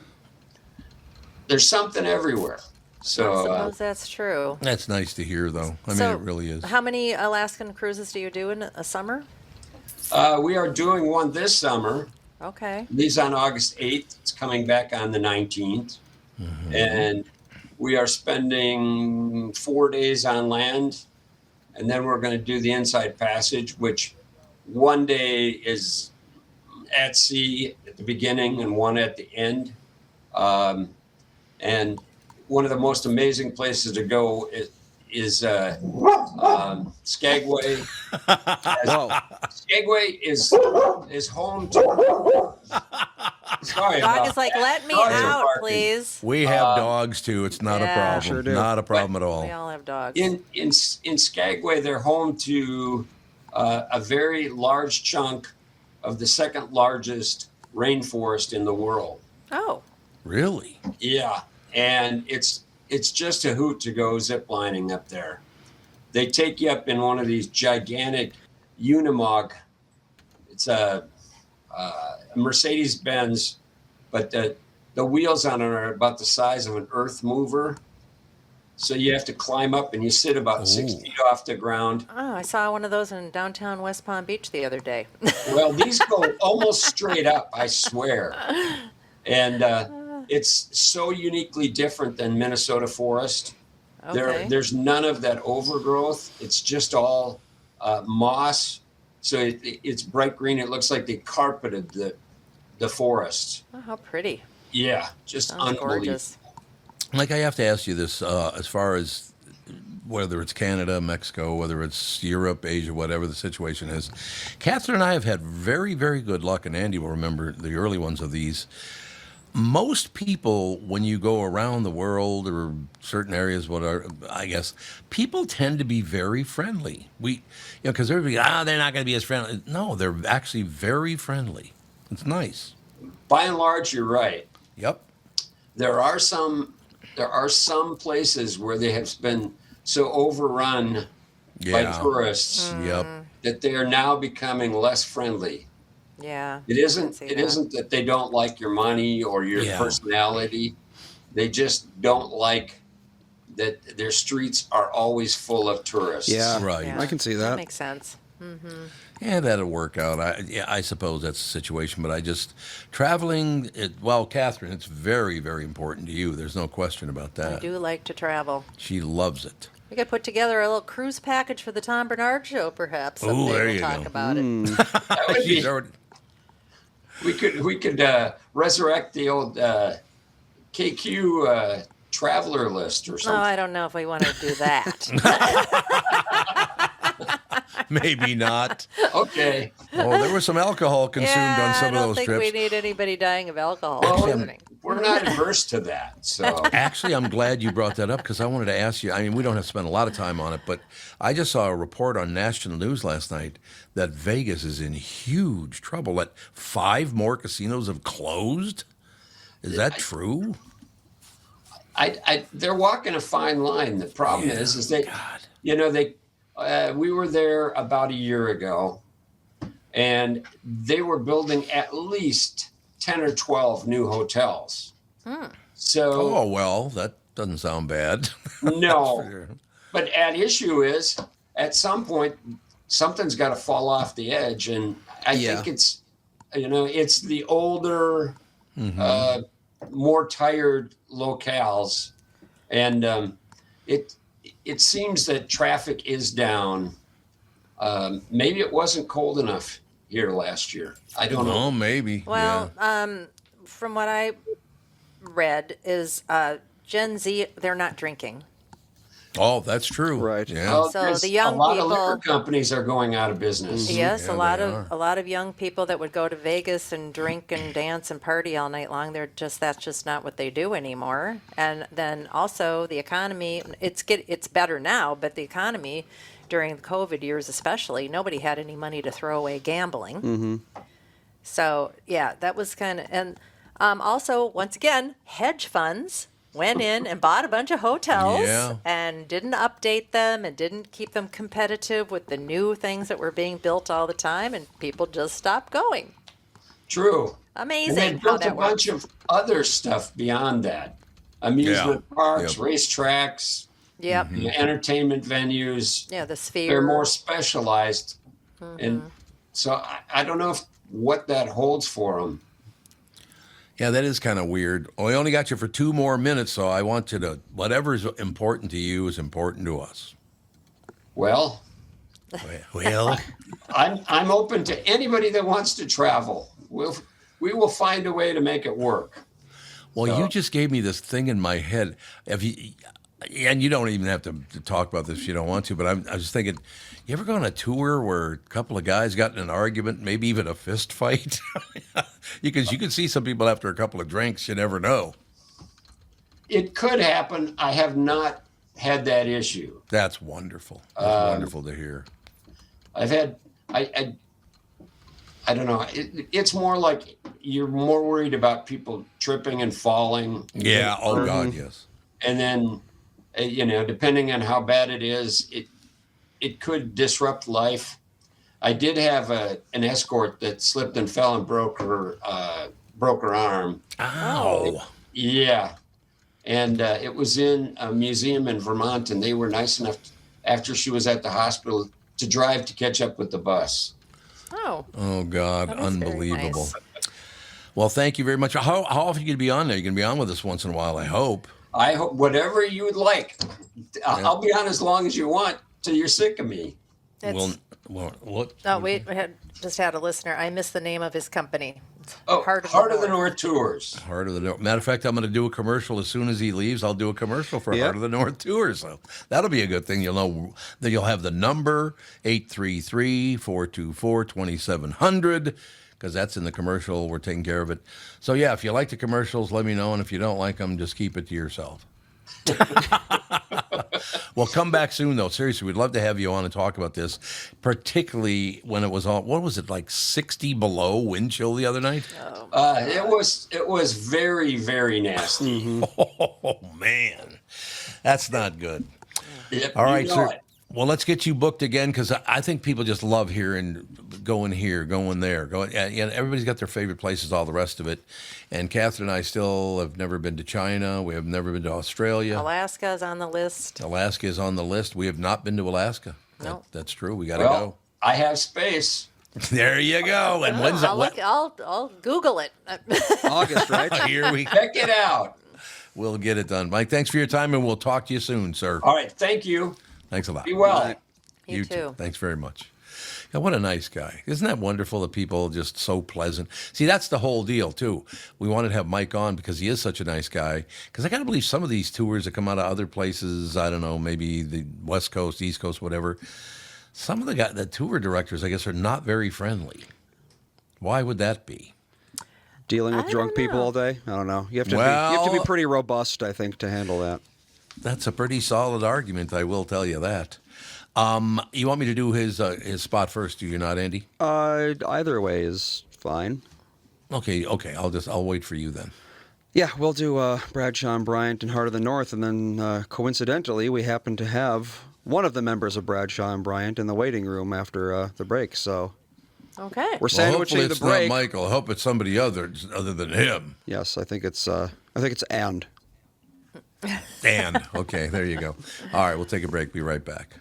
[SPEAKER 7] there's something everywhere. So
[SPEAKER 2] I suppose that's true.
[SPEAKER 1] That's nice to hear, though. I mean, it really is.
[SPEAKER 2] How many Alaskan cruises do you do in a summer?
[SPEAKER 7] We are doing one this summer.
[SPEAKER 2] Okay.
[SPEAKER 7] Leaves on August 8th. It's coming back on the 19th. Mm-hmm. And we are spending 4 days on land. And then we're going to do the inside passage, which one day is at sea at the beginning and one at the end. And one of the most amazing places to go is Skagway. Skagway is home to. Sorry,
[SPEAKER 2] dog is like, let me out, please.
[SPEAKER 1] We have dogs too. It's not a problem.
[SPEAKER 3] Sure do.
[SPEAKER 1] Not a problem at all.
[SPEAKER 2] We all have dogs.
[SPEAKER 7] In Skagway, they're home to a very large chunk of the second largest rainforest in the world.
[SPEAKER 2] Oh,
[SPEAKER 1] really?
[SPEAKER 7] Yeah. And it's just a hoot to go ziplining up there. They take you up in one of these gigantic Unimog. It's a Mercedes-Benz, but the wheels on it are about the size of an earth mover. So you have to climb up and you sit about 6 feet off the ground.
[SPEAKER 2] Oh, I saw one of those in downtown West Palm Beach the other day.
[SPEAKER 7] Well, these go almost straight up, I swear. And it's so uniquely different than Minnesota forest.
[SPEAKER 2] Okay.
[SPEAKER 7] There's none of that overgrowth. It's just all moss. So it's bright green. It looks like they carpeted the forest.
[SPEAKER 2] Oh, how pretty.
[SPEAKER 7] Yeah, just unbelievable.
[SPEAKER 2] Gorgeous.
[SPEAKER 1] Like, I have to ask you this, as far as whether it's Canada, Mexico, whether it's Europe, Asia, whatever the situation is. Catherine and I have had very, very good luck, and Andy will remember the early ones of these. Most people, when you go around the world or certain areas, I guess, people tend to be very friendly. Because everybody, they're not going to be as friendly. No, they're actually very friendly. It's nice.
[SPEAKER 7] By and large, you're right.
[SPEAKER 1] Yep.
[SPEAKER 7] There are some places where they have been so overrun by tourists that they are now becoming less friendly.
[SPEAKER 2] Yeah.
[SPEAKER 7] It isn't that they don't like your money or your personality. They just don't like that their streets are always full of tourists.
[SPEAKER 3] Yeah,
[SPEAKER 1] right.
[SPEAKER 3] Yeah. I can see that.
[SPEAKER 2] That makes sense. Mm-hmm.
[SPEAKER 1] Yeah, that'll work out. I suppose that's the situation. But traveling, Catherine, it's very, very important to you. There's no question about that.
[SPEAKER 2] I do like to travel.
[SPEAKER 1] She loves it.
[SPEAKER 2] We could put together a little cruise package for the Tom Bernard Show, perhaps.
[SPEAKER 1] Oh, there
[SPEAKER 2] we'll
[SPEAKER 1] you
[SPEAKER 2] talk
[SPEAKER 1] go.
[SPEAKER 2] about it.
[SPEAKER 7] That would be, we could resurrect the old KQ traveler list or
[SPEAKER 2] No,
[SPEAKER 7] something.
[SPEAKER 2] I don't know if we want to do that.
[SPEAKER 1] Maybe not.
[SPEAKER 7] Okay.
[SPEAKER 1] Oh, there was some alcohol consumed on some
[SPEAKER 2] I
[SPEAKER 1] of
[SPEAKER 2] don't
[SPEAKER 1] those
[SPEAKER 2] think
[SPEAKER 1] trips.
[SPEAKER 2] we need anybody dying of alcohol
[SPEAKER 7] Well,
[SPEAKER 2] poisoning.
[SPEAKER 7] we're not averse to that. So
[SPEAKER 1] Actually, I'm glad you brought that up because I wanted to ask you. I mean, we don't have to spend a lot of time on it, but I just saw a report on national news last night that Vegas is in huge trouble. That 5 more casinos have closed. Is that true?
[SPEAKER 7] they're walking a fine line. The problem is they,
[SPEAKER 1] God.
[SPEAKER 7] we were there about a year ago, and they were building at least 10 or 12 new hotels. So
[SPEAKER 1] Oh, well, that doesn't sound bad.
[SPEAKER 7] no,
[SPEAKER 1] Sure.
[SPEAKER 7] but at issue is at some point something's got to fall off the edge, and I think it's the older, more tired locales, and it seems that traffic is down. Maybe it wasn't cold enough here last year. I don't know.
[SPEAKER 1] Oh, maybe.
[SPEAKER 2] Well,
[SPEAKER 1] yeah.
[SPEAKER 2] From what I read is Gen Z, they're not drinking.
[SPEAKER 1] Oh, that's true.
[SPEAKER 3] Right.
[SPEAKER 1] Yeah.
[SPEAKER 7] Well,
[SPEAKER 2] So
[SPEAKER 7] there's
[SPEAKER 2] the young
[SPEAKER 7] a lot of
[SPEAKER 2] people-
[SPEAKER 7] liquor companies are going out of business.
[SPEAKER 2] Yes,
[SPEAKER 1] Yeah,
[SPEAKER 2] a lot
[SPEAKER 1] they
[SPEAKER 2] of
[SPEAKER 1] are.
[SPEAKER 2] a lot of young people that would go to Vegas and drink and dance and party all night long. That's just not what they do anymore. And then also the economy, it's better now, but the economy during the COVID years especially, nobody had any money to throw away gambling. So yeah, that was kind of, and also once again, hedge funds went in and bought a bunch of hotels
[SPEAKER 1] Yeah.
[SPEAKER 2] and didn't update them and didn't keep them competitive with the new things that were being built all the time, and people just stopped going.
[SPEAKER 7] True.
[SPEAKER 2] Amazing
[SPEAKER 7] And they
[SPEAKER 2] how
[SPEAKER 7] built a
[SPEAKER 2] that works.
[SPEAKER 7] bunch of other stuff beyond that. Amusement parks,
[SPEAKER 1] Yep.
[SPEAKER 7] racetracks,
[SPEAKER 2] Yep.
[SPEAKER 7] entertainment venues.
[SPEAKER 2] Yeah, the Sphere.
[SPEAKER 7] They're more specialized. And so I don't know what that holds for them.
[SPEAKER 1] Yeah, that is kind of weird. We only got you for 2 more minutes, so I want you to, whatever's important to you is important to us.
[SPEAKER 7] Well,
[SPEAKER 1] Well,
[SPEAKER 7] I'm open to anybody that wants to travel. We will find a way to make it work.
[SPEAKER 1] well, you just gave me this thing in my head. And you don't even have to talk about this if you don't want to, but I was thinking, you ever go on a tour where a couple of guys got in an argument, maybe even a fist fight? Because you can see some people after a couple of drinks, you never know.
[SPEAKER 7] It could happen. I have not had that issue.
[SPEAKER 1] That's wonderful. That's wonderful to hear.
[SPEAKER 7] I've had, I don't know. It's more like you're more worried about people tripping and falling.
[SPEAKER 1] Yeah, oh God, yes.
[SPEAKER 7] And then, depending on how bad it is, it could disrupt life. I did have an escort that slipped and fell and broke her arm.
[SPEAKER 1] Ow.
[SPEAKER 7] Yeah. And it was in a museum in Vermont, and they were nice enough, after she was at the hospital, to drive to catch up with the bus.
[SPEAKER 2] Oh,
[SPEAKER 1] Oh God,
[SPEAKER 2] That is very
[SPEAKER 1] unbelievable.
[SPEAKER 2] nice.
[SPEAKER 1] Well, thank you very much. How often are you going to be on there? You're going to be on with us once in a while, I hope.
[SPEAKER 7] I hope whatever you would like. I'll be on as long as you want till you're sick of me.
[SPEAKER 2] it's,
[SPEAKER 1] Well, what?
[SPEAKER 2] oh, we just had a listener. I missed the name of his company. It's
[SPEAKER 7] Oh,
[SPEAKER 2] Heart
[SPEAKER 7] Heart of the North Tours.
[SPEAKER 1] Heart of the North. Matter of fact, I'm going to do a commercial as soon as he leaves. I'll do a commercial for
[SPEAKER 3] Yep.
[SPEAKER 1] Heart of the North Tour. So that'll be a good thing. You'll know that you'll have the number 833-424-2700 because that's in the commercial. We're taking care of it. So yeah, if you like the commercials, let me know, and if you don't like them, just keep it to yourself. Well, come back soon, though. Seriously, we'd love to have you on and talk about this, particularly when it was all, what was it, like 60 below wind chill the other night?
[SPEAKER 7] It was very, very nasty.
[SPEAKER 1] Oh, man. That's not good.
[SPEAKER 7] Yep,
[SPEAKER 1] All right,
[SPEAKER 7] you know
[SPEAKER 1] sir.
[SPEAKER 7] it.
[SPEAKER 1] Well, let's get you booked again because I think people just love hearing going here, going there. Everybody's got their favorite places, all the rest of it. And Catherine and I still have never been to China. We have never been to Australia.
[SPEAKER 2] Alaska's on the list.
[SPEAKER 1] Alaska is on the list. We have not been to Alaska.
[SPEAKER 2] No.
[SPEAKER 1] That's true. We got to
[SPEAKER 7] Well, I have space.
[SPEAKER 1] go. There you go. And when's
[SPEAKER 2] I'll,
[SPEAKER 1] that?
[SPEAKER 2] I'll Google it.
[SPEAKER 3] August, right?
[SPEAKER 1] Here we
[SPEAKER 7] Check it out.
[SPEAKER 1] We'll get it done. Mike, thanks for your time, and we'll talk to you soon, sir.
[SPEAKER 7] All right. Thank you.
[SPEAKER 1] Thanks a lot.
[SPEAKER 7] Be well.
[SPEAKER 3] Right.
[SPEAKER 2] You too.
[SPEAKER 1] Thanks very much. Yeah, what a nice guy. Isn't that wonderful that people are just so pleasant? See, that's the whole deal, too. We wanted to have Mike on because he is such a nice guy. Because I got to believe some of these tours that come out of other places, I don't know, maybe the West Coast, East Coast, whatever, some of the tour directors, I guess, are not very friendly. Why would that be?
[SPEAKER 3] Dealing with
[SPEAKER 2] I
[SPEAKER 3] drunk
[SPEAKER 2] don't
[SPEAKER 3] people
[SPEAKER 2] know.
[SPEAKER 3] all day? I don't know. You have to
[SPEAKER 1] Well-
[SPEAKER 3] be pretty robust, I think, to handle that.
[SPEAKER 1] That's a pretty solid argument, I will tell you that. You want me to do his spot first, do you not, Andy?
[SPEAKER 3] Either way is fine.
[SPEAKER 1] Okay, I'll wait for you then.
[SPEAKER 3] Yeah, we'll do Bradshaw and Bryant and Heart of the North, and then coincidentally, we happen to have one of the members of Bradshaw and Bryant in the waiting room after the break. So
[SPEAKER 2] Okay.
[SPEAKER 3] we're
[SPEAKER 1] Well,
[SPEAKER 3] sandwiching
[SPEAKER 1] hopefully
[SPEAKER 3] the
[SPEAKER 1] it's
[SPEAKER 3] break.
[SPEAKER 1] not Michael. I hope it's somebody other than him.
[SPEAKER 3] Yes, I think it's and.
[SPEAKER 1] And okay, there you go. All right, we'll take a break. Be right back.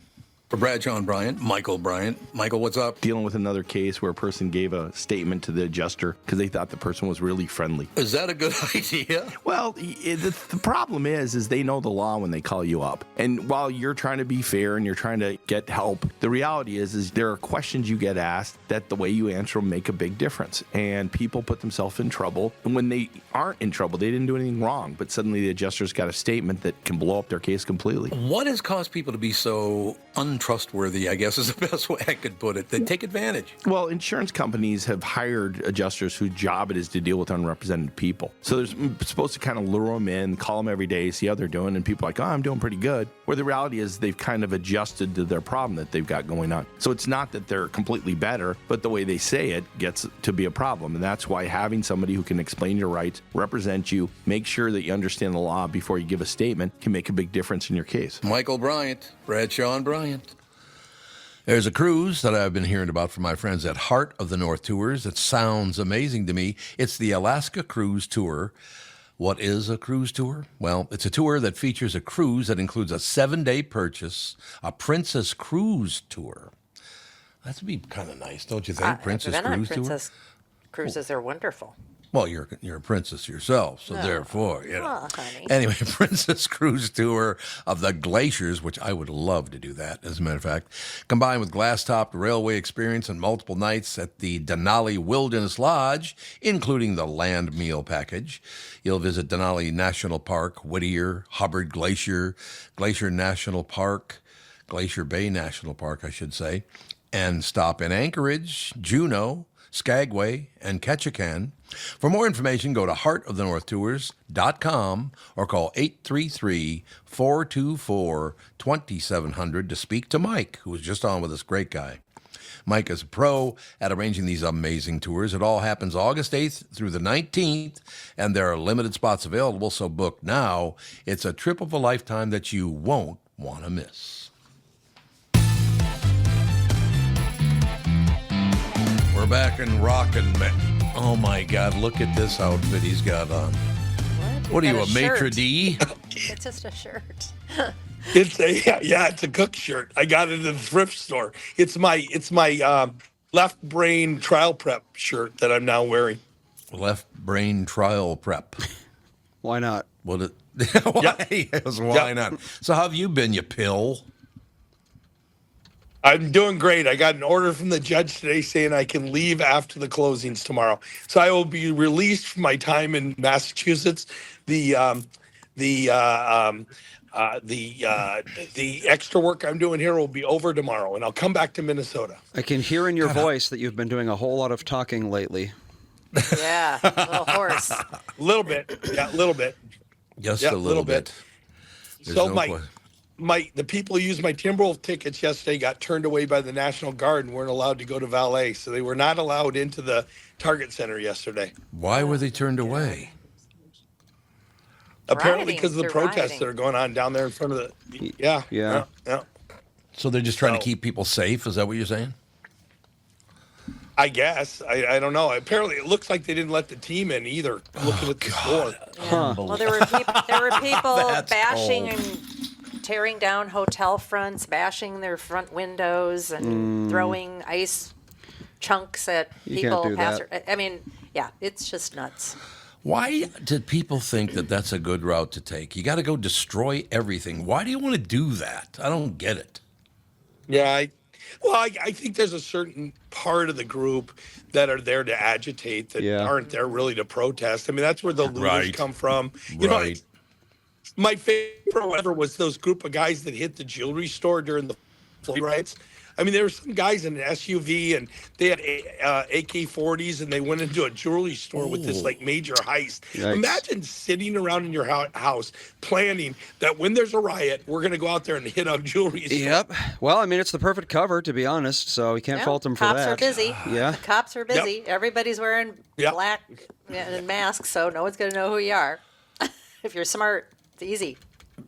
[SPEAKER 1] For Bradshaw and Bryant, Michael Bryant. Michael, what's up?
[SPEAKER 6] Dealing with another case where a person gave a statement to the adjuster because they thought the person was really friendly.
[SPEAKER 1] Is that a good idea?
[SPEAKER 6] Well, the problem is they know the law when they call you up. And while you're trying to be fair and you're trying to get help, the reality is there are questions you get asked that the way you answer them make a big difference. And people put themselves in trouble. And when they aren't in trouble, they didn't do anything wrong. But suddenly the adjuster's got a statement that can blow up their case completely.
[SPEAKER 1] What has caused people to be so untrustworthy, I guess is the best way I could put it? They take advantage.
[SPEAKER 6] Well, insurance companies have hired adjusters whose job it is to deal with unrepresented people. So they're supposed to kind of lure them in, call them every day, see how they're doing, and people are like, oh, I'm doing pretty good. Where the reality is they've kind of adjusted to their problem that they've got going on. So it's not that they're completely better, but the way they say it gets to be a problem. And that's why having somebody who can explain your rights, represent you, make sure that you understand the law before you give a statement can make a big difference in your case.
[SPEAKER 1] Michael Bryant, Bradshaw and Bryant. There's a cruise that I've been hearing about from my friends at Heart of the North Tours. It sounds amazing to me. It's the Alaska Cruise Tour. What is a cruise tour? Well, it's a tour that features a cruise that includes a 7-day purchase, a Princess Cruise Tour. That would be kind of nice, don't you think? Princess
[SPEAKER 2] I've been on
[SPEAKER 1] Cruise
[SPEAKER 2] Princess Cruises are wonderful.
[SPEAKER 1] Tour? Well, you're a princess yourself, so therefore, you know.
[SPEAKER 2] Oh, honey.
[SPEAKER 1] Anyway, Princess Cruise Tour of the Glaciers, which I would love to do that, as a matter of fact, combined with glass-topped railway experience and multiple nights at the Denali Wilderness Lodge, including the land meal package. You'll visit Denali National Park, Whittier, Hubbard Glacier, Glacier National Park, Glacier Bay National Park, I should say, and stop in Anchorage, Juneau, Skagway, and Ketchikan. For more information, go to heartofthenorthtours.com or call 833-424-2700 to speak to Mike, who was just on with us. Great guy. Mike is a pro at arranging these amazing tours. It all happens August 8th through the 19th, and there are limited spots available, so book now. It's a trip of a lifetime that you won't want to miss. We're back and rocking, man. Oh my God, look at this outfit he's got on. What are you, a maitre d'?
[SPEAKER 2] It's just a shirt.
[SPEAKER 8] It's a cook shirt. I got it at the thrift store. It's my left brain trial prep shirt that I'm now wearing.
[SPEAKER 1] Left brain trial prep.
[SPEAKER 3] Why not?
[SPEAKER 1] Why? Yes, why not? So how have you been, you pill?
[SPEAKER 8] I'm doing great. I got an order from the judge today saying I can leave after the closings tomorrow. So I will be released from my time in Massachusetts. The extra work I'm doing here will be over tomorrow, and I'll come back to Minnesota.
[SPEAKER 3] I can hear in your voice that you've been doing a whole lot of talking lately.
[SPEAKER 2] Yeah, a little hoarse.
[SPEAKER 8] A little bit. Yeah, a little bit.
[SPEAKER 1] Just
[SPEAKER 8] Yeah,
[SPEAKER 1] a little bit. There's
[SPEAKER 8] So
[SPEAKER 1] no
[SPEAKER 8] the people who used my Timberwolf tickets yesterday got turned away by the National Guard and weren't allowed to go to valet. So they were not allowed into the Target Center yesterday.
[SPEAKER 1] Why were they turned away?
[SPEAKER 8] Apparently
[SPEAKER 2] Rioting.
[SPEAKER 8] because of the
[SPEAKER 2] They're
[SPEAKER 8] protests
[SPEAKER 2] rioting.
[SPEAKER 8] that are going on down there in front of the. Yeah.
[SPEAKER 1] So they're just trying to
[SPEAKER 8] So-
[SPEAKER 1] keep people safe? Is that what you're saying?
[SPEAKER 8] I guess. I don't know. Apparently it looks like they didn't let the team in either, looking at the score.
[SPEAKER 2] Well, there were people
[SPEAKER 1] That's
[SPEAKER 2] bashing
[SPEAKER 1] cold.
[SPEAKER 2] and tearing down hotel fronts, bashing their front windows, and throwing ice chunks at
[SPEAKER 3] You
[SPEAKER 2] people.
[SPEAKER 3] can't do that.
[SPEAKER 2] I mean, yeah, it's just nuts.
[SPEAKER 1] Why did people think that that's a good route to take? You got to go destroy everything. Why do you want to do that? I don't get it.
[SPEAKER 8] Yeah, Well, I think there's a certain part of the group that are there to agitate that aren't there really to protest. I mean, that's where the looters come from. You know, my favorite ever was those group of guys that hit the jewelry store during the Floyd riots. I mean, there were some guys in an SUV and they had AK-40s and they went into a jewelry store with this like major heist. Yikes. Imagine sitting around in your house planning that when there's a riot, we're going to go out there and hit a jewelry store.
[SPEAKER 3] Yep. Well, I mean, it's the perfect cover, to be honest, so you can't fault them for that.
[SPEAKER 2] Cops are busy.
[SPEAKER 3] Yeah.
[SPEAKER 2] The cops are busy. Yep. Everybody's wearing black and masks, so no one's going to know who you are. If you're smart, it's easy.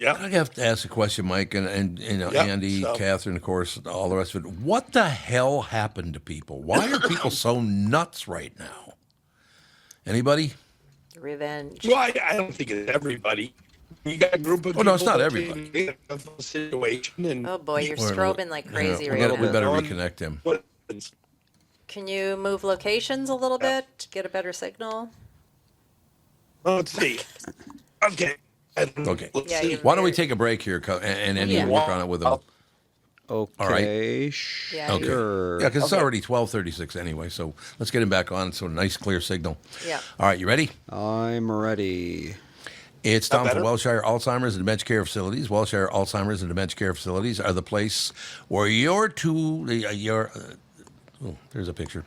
[SPEAKER 1] Yeah, I have to ask a question, Mike, and you know, Andy, Catherine, of course, all the rest of it. What the hell happened to people? Why are people so nuts right now? Anybody?
[SPEAKER 2] Revenge.
[SPEAKER 8] Well, I don't think it's everybody. You got a group of people.
[SPEAKER 1] No, it's not everybody.
[SPEAKER 8] Situation and
[SPEAKER 2] oh boy, you're strobing like crazy right now.
[SPEAKER 1] We better reconnect him.
[SPEAKER 2] Can you move locations a little bit to get a better signal?
[SPEAKER 8] Let's see. Okay.
[SPEAKER 1] Okay. Why don't we take a break here and then work on it with them?
[SPEAKER 3] Okay.
[SPEAKER 1] All right.
[SPEAKER 3] Sure.
[SPEAKER 1] Okay. Yeah, because it's already 12:36 anyway, so let's get him back on. So a nice, clear signal.
[SPEAKER 2] Yeah.
[SPEAKER 1] All right, you ready?
[SPEAKER 3] I'm ready.
[SPEAKER 1] It's time for Wellshire Alzheimer's and Dementia Care Facilities. Wellshire Alzheimer's and Dementia Care Facilities are the place where there's a picture.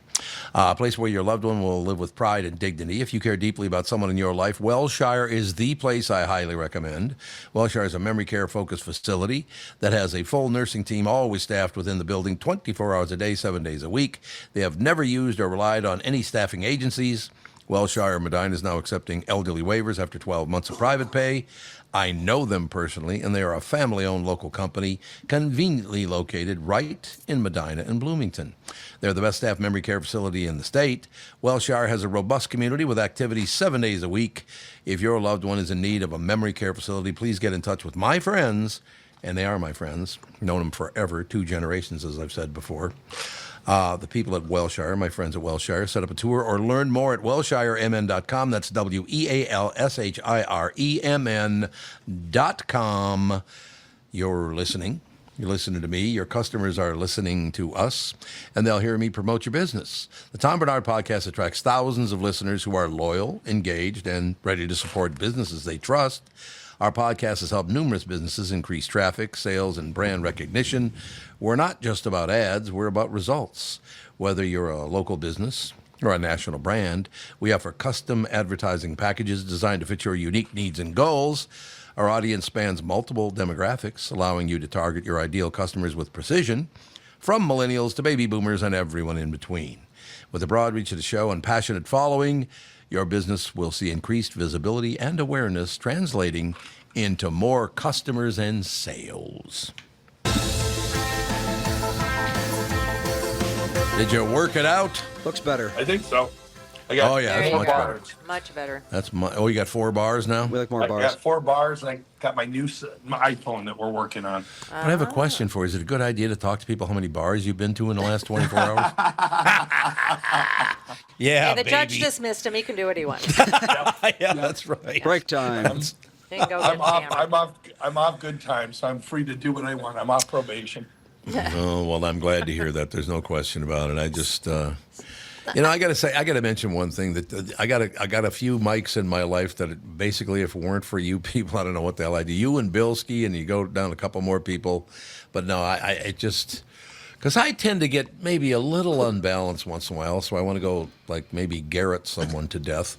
[SPEAKER 1] A place where your loved one will live with pride and dignity. If you care deeply about someone in your life, Wellshire is the place I highly recommend. Wellshire is a memory care-focused facility that has a full nursing team always staffed within the building 24 hours a day, 7 days a week. They have never used or relied on any staffing agencies. Wellshire Medina is now accepting elderly waivers after 12 months of private pay. I know them personally, and they are a family-owned local company conveniently located right in Medina and Bloomington. They're the best staff memory care facility in the state. Wellshire has a robust community with activities 7 days a week. If your loved one is in need of a memory care facility, please get in touch with my friends, and they are my friends. Known them forever, 2 generations, as I've said before. The people at Wellshire, my friends at Wellshire, set up a tour or learn more at wellshiremn.com. That's WEALSHIREMN.com. You're listening. You're listening to me. Your customers are listening to us, and they'll hear me promote your business. The Tom Bernard Podcast attracts thousands of listeners who are loyal, engaged, and ready to support businesses they trust. Our podcast has helped numerous businesses increase traffic, sales, and brand recognition. We're not just about ads, we're about results. Whether you're a local business or a national brand, we offer custom advertising packages designed to fit your unique needs and goals. Our audience spans multiple demographics, allowing you to target your ideal customers with precision, from millennials to baby boomers and everyone in between. With the broad reach of the show and passionate following, your business will see increased visibility and awareness, translating into more customers and sales. Did you work it out?
[SPEAKER 3] Looks better.
[SPEAKER 8] I think so.
[SPEAKER 1] That's much better.
[SPEAKER 2] Much better.
[SPEAKER 1] You got 4 bars now?
[SPEAKER 3] We like more bars.
[SPEAKER 8] I got 4 bars, and I got my iPhone that we're working on.
[SPEAKER 1] But I have a question for you. Is it a good idea to talk to people how many bars you've been to in the last 24 hours?
[SPEAKER 2] Yeah, the judge dismissed him. He can do what he wants.
[SPEAKER 1] Yeah, that's right.
[SPEAKER 3] Break time.
[SPEAKER 2] He can go get hammered.
[SPEAKER 8] I'm off good time, so I'm free to do what I want. I'm off probation.
[SPEAKER 1] Oh, well, I'm glad to hear that. There's no question about it. I just, I got to mention one thing that I got a few mics in my life that basically, if it weren't for you people, I don't know what the hell I'd do. You and Bilski, and you go down a couple more people. But no, I just, because I tend to get maybe a little unbalanced once in a while, so I want to go like maybe Garrett someone to death.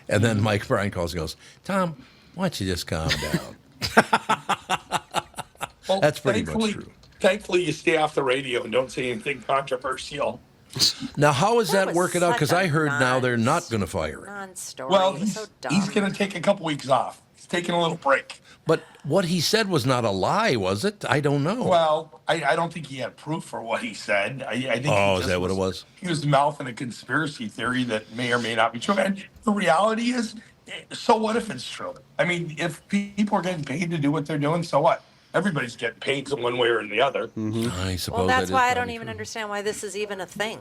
[SPEAKER 1] And then Mike Bryant calls and goes, Tom, why don't you just calm down?
[SPEAKER 8] Well,
[SPEAKER 1] that's pretty much true.
[SPEAKER 8] Thankfully, you stay off the radio and don't say anything controversial.
[SPEAKER 1] Now, how is that working out? Because
[SPEAKER 2] such a
[SPEAKER 1] I heard now they're not going to fire him.
[SPEAKER 2] Non-story.
[SPEAKER 8] Well,
[SPEAKER 2] So dumb.
[SPEAKER 8] he's going to take a couple weeks off. He's taking a little break.
[SPEAKER 1] But what he said was not a lie, was it? I don't know.
[SPEAKER 8] Well, I don't think he had proof for what he said. I think
[SPEAKER 1] is that what it was?
[SPEAKER 8] He was mouthing a conspiracy theory that may or may not be true. And the reality is, so what if it's true? I mean, if people are getting paid to do what they're doing, so what? Everybody's getting paid in one way or the other.
[SPEAKER 1] I suppose.
[SPEAKER 2] Well, that's why I don't
[SPEAKER 1] probably
[SPEAKER 2] even
[SPEAKER 1] true.
[SPEAKER 2] understand why this is even a thing.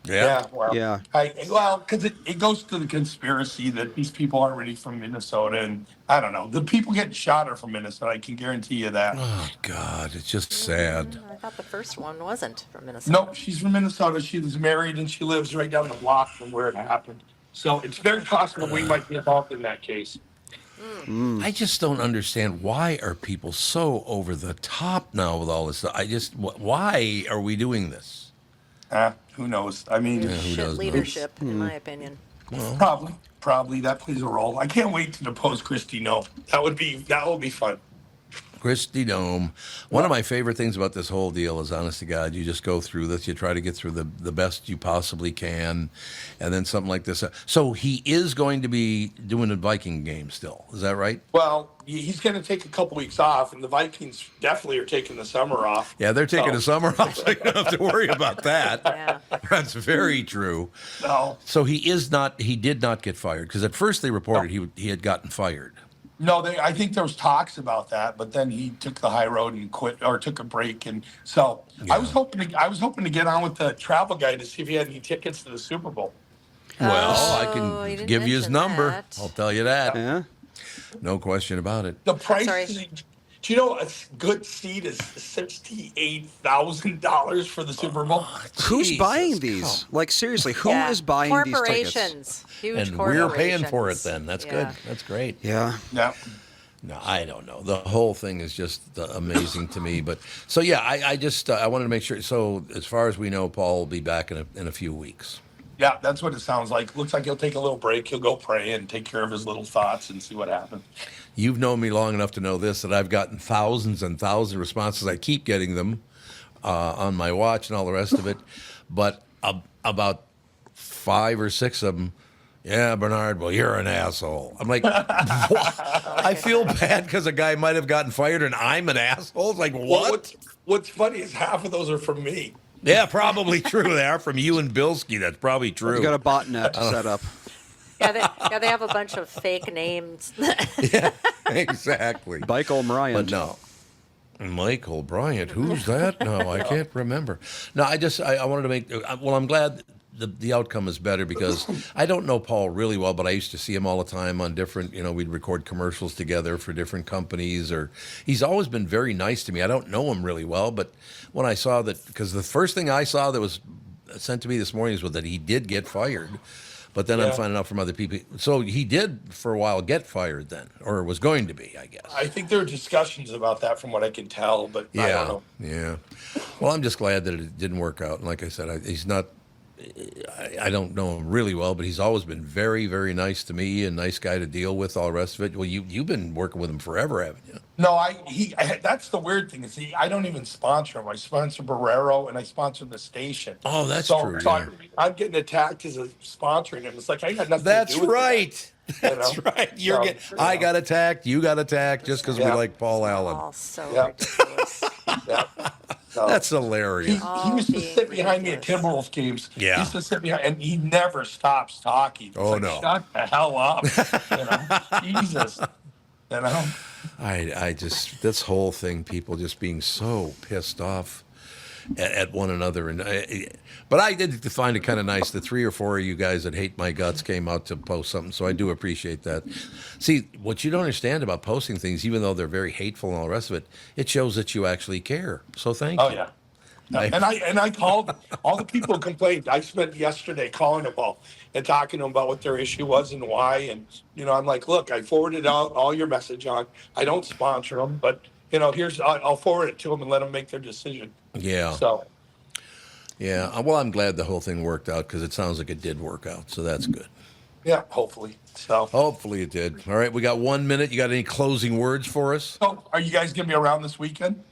[SPEAKER 1] Yeah.
[SPEAKER 8] Well,
[SPEAKER 3] Yeah.
[SPEAKER 8] because it goes to the conspiracy that these people aren't really from Minnesota, and I don't know. The people getting shot are from Minnesota. I can guarantee you that.
[SPEAKER 1] Oh God, it's just sad.
[SPEAKER 2] I thought the first one wasn't from Minnesota.
[SPEAKER 8] Nope, she's from Minnesota. She was married, and she lives right down the block from where it happened. So it's very possible we might be involved in that case.
[SPEAKER 1] I just don't understand, why are people so over the top now with all this stuff? Why are we doing this?
[SPEAKER 8] Who knows? I mean,
[SPEAKER 1] who
[SPEAKER 2] Shit
[SPEAKER 1] does know?
[SPEAKER 2] leadership, in my opinion.
[SPEAKER 8] probably that plays a role. I can't wait to depose Christy. No, that will be fun.
[SPEAKER 1] Christy Dome. One of my favorite things about this whole deal is, honest to God, you just go through this. You try to get through the best you possibly can. And then something like this. So he is going to be doing a Viking game still. Is that right?
[SPEAKER 8] Well, he's going to take a couple weeks off, and the Vikings definitely are taking the summer off.
[SPEAKER 1] Yeah, they're taking the summer off, so you don't have to worry about that.
[SPEAKER 2] Yeah.
[SPEAKER 1] That's very true.
[SPEAKER 8] No.
[SPEAKER 1] So he did not get fired, because at first they reported he had gotten fired.
[SPEAKER 8] No, I think there was talks about that, but then he took the high road and quit, or took a break, and so
[SPEAKER 1] Yeah.
[SPEAKER 8] I was hoping to get on with the travel guy to see if he had any tickets to the Super Bowl.
[SPEAKER 1] Well, I
[SPEAKER 2] you
[SPEAKER 1] can
[SPEAKER 2] didn't
[SPEAKER 1] give you his
[SPEAKER 2] mention
[SPEAKER 1] number.
[SPEAKER 2] that.
[SPEAKER 1] I'll tell you that.
[SPEAKER 3] Yeah.
[SPEAKER 1] No question about it.
[SPEAKER 8] The price.
[SPEAKER 2] Sorry.
[SPEAKER 8] Do you know a good seat is $68,000 for the Super Bowl?
[SPEAKER 3] Who's
[SPEAKER 1] Jesus,
[SPEAKER 3] buying these? Like, seriously, who is buying these tickets?
[SPEAKER 2] Corporations. Huge
[SPEAKER 1] And
[SPEAKER 2] corporations.
[SPEAKER 1] we're paying for it then. That's
[SPEAKER 2] Yeah.
[SPEAKER 1] good. That's great.
[SPEAKER 3] Yeah.
[SPEAKER 8] Yeah.
[SPEAKER 1] No, I don't know. The whole thing is just amazing to me. But so, yeah, I wanted to make sure. So as far as we know, Paul will be back in a few weeks.
[SPEAKER 8] Yeah, that's what it sounds like. Looks like he'll take a little break. He'll go pray and take care of his little thoughts and see what happens.
[SPEAKER 1] You've known me long enough to know this, that I've gotten thousands and thousands of responses. I keep getting them on my watch and all the rest of it. But about 5 or 6 of them, yeah, Bernard, well, you're an asshole. I'm like, what? I feel bad because a guy might have gotten fired and I'm an asshole. It's like,
[SPEAKER 8] Well,
[SPEAKER 1] what?
[SPEAKER 8] what's funny is half of those are from me.
[SPEAKER 1] Yeah, probably true. They are from you and Bilski. That's probably true.
[SPEAKER 3] You got a botnet set up.
[SPEAKER 2] Yeah, they have a bunch of fake names.
[SPEAKER 1] Yeah, exactly.
[SPEAKER 3] Michael Bryant.
[SPEAKER 1] But no. Michael Bryant, who's that? No, I can't remember. No, I wanted to make, well, I'm glad the outcome is better, because I don't know Paul really well, but I used to see him all the time on different, we'd record commercials together for different companies, or he's always been very nice to me. I don't know him really well, but when I saw that, because the first thing I saw that was sent to me this morning was that he did get fired. But then I'm finding out from other people. So he did, for a while, get fired then, or was going to be, I guess.
[SPEAKER 8] I think there are discussions about that from what I can tell, but I don't know.
[SPEAKER 1] Yeah. Well, I'm just glad that it didn't work out. And like I said, he's not, I don't know him really well, but he's always been very, very nice to me, and nice guy to deal with, all the rest of it. Well, you've been working with him forever, haven't you?
[SPEAKER 8] No, that's the weird thing. See, I don't even sponsor him. I sponsor Barrero, and I sponsor the station.
[SPEAKER 1] Oh, that's true.
[SPEAKER 8] So
[SPEAKER 1] Yeah.
[SPEAKER 8] I'm getting attacked as a sponsoring him. It's like I got nothing
[SPEAKER 1] That's
[SPEAKER 8] to do with
[SPEAKER 1] right.
[SPEAKER 8] that,
[SPEAKER 1] That's right. I got attacked. You got attacked just because we like Paul Allen.
[SPEAKER 2] All so
[SPEAKER 8] Yeah.
[SPEAKER 2] ridiculous.
[SPEAKER 8] Yeah. So,
[SPEAKER 1] That's hilarious.
[SPEAKER 8] he used to sit behind me at Timberwolves games.
[SPEAKER 1] Yeah.
[SPEAKER 8] He used to sit behind, and he never stops talking. It's
[SPEAKER 1] Oh,
[SPEAKER 8] like,
[SPEAKER 1] no.
[SPEAKER 8] Shut the hell up. Jesus.
[SPEAKER 1] I just, this whole thing, people just being so pissed off at one another. But I did find it kind of nice that 3 or 4 of you guys that hate my guts came out to post something, so I do appreciate that. See, what you don't understand about posting things, even though they're very hateful and all the rest of it, it shows that you actually care. So thank you.
[SPEAKER 8] Oh, yeah. And I called all the people who complained. I spent yesterday calling them all and talking to them about what their issue was and why. And, I'm like, look, I forwarded out all your message on. I don't sponsor them, but, I'll forward it to them and let them make their decision.
[SPEAKER 1] Yeah.
[SPEAKER 8] So.
[SPEAKER 1] Yeah. Well, I'm glad the whole thing worked out, because it sounds like it did work out. So that's good.
[SPEAKER 8] Yeah, hopefully. So.
[SPEAKER 1] Hopefully it did. All right. We got 1 minute. You got any closing words for us?
[SPEAKER 8] So, are you guys going to be around this weekend?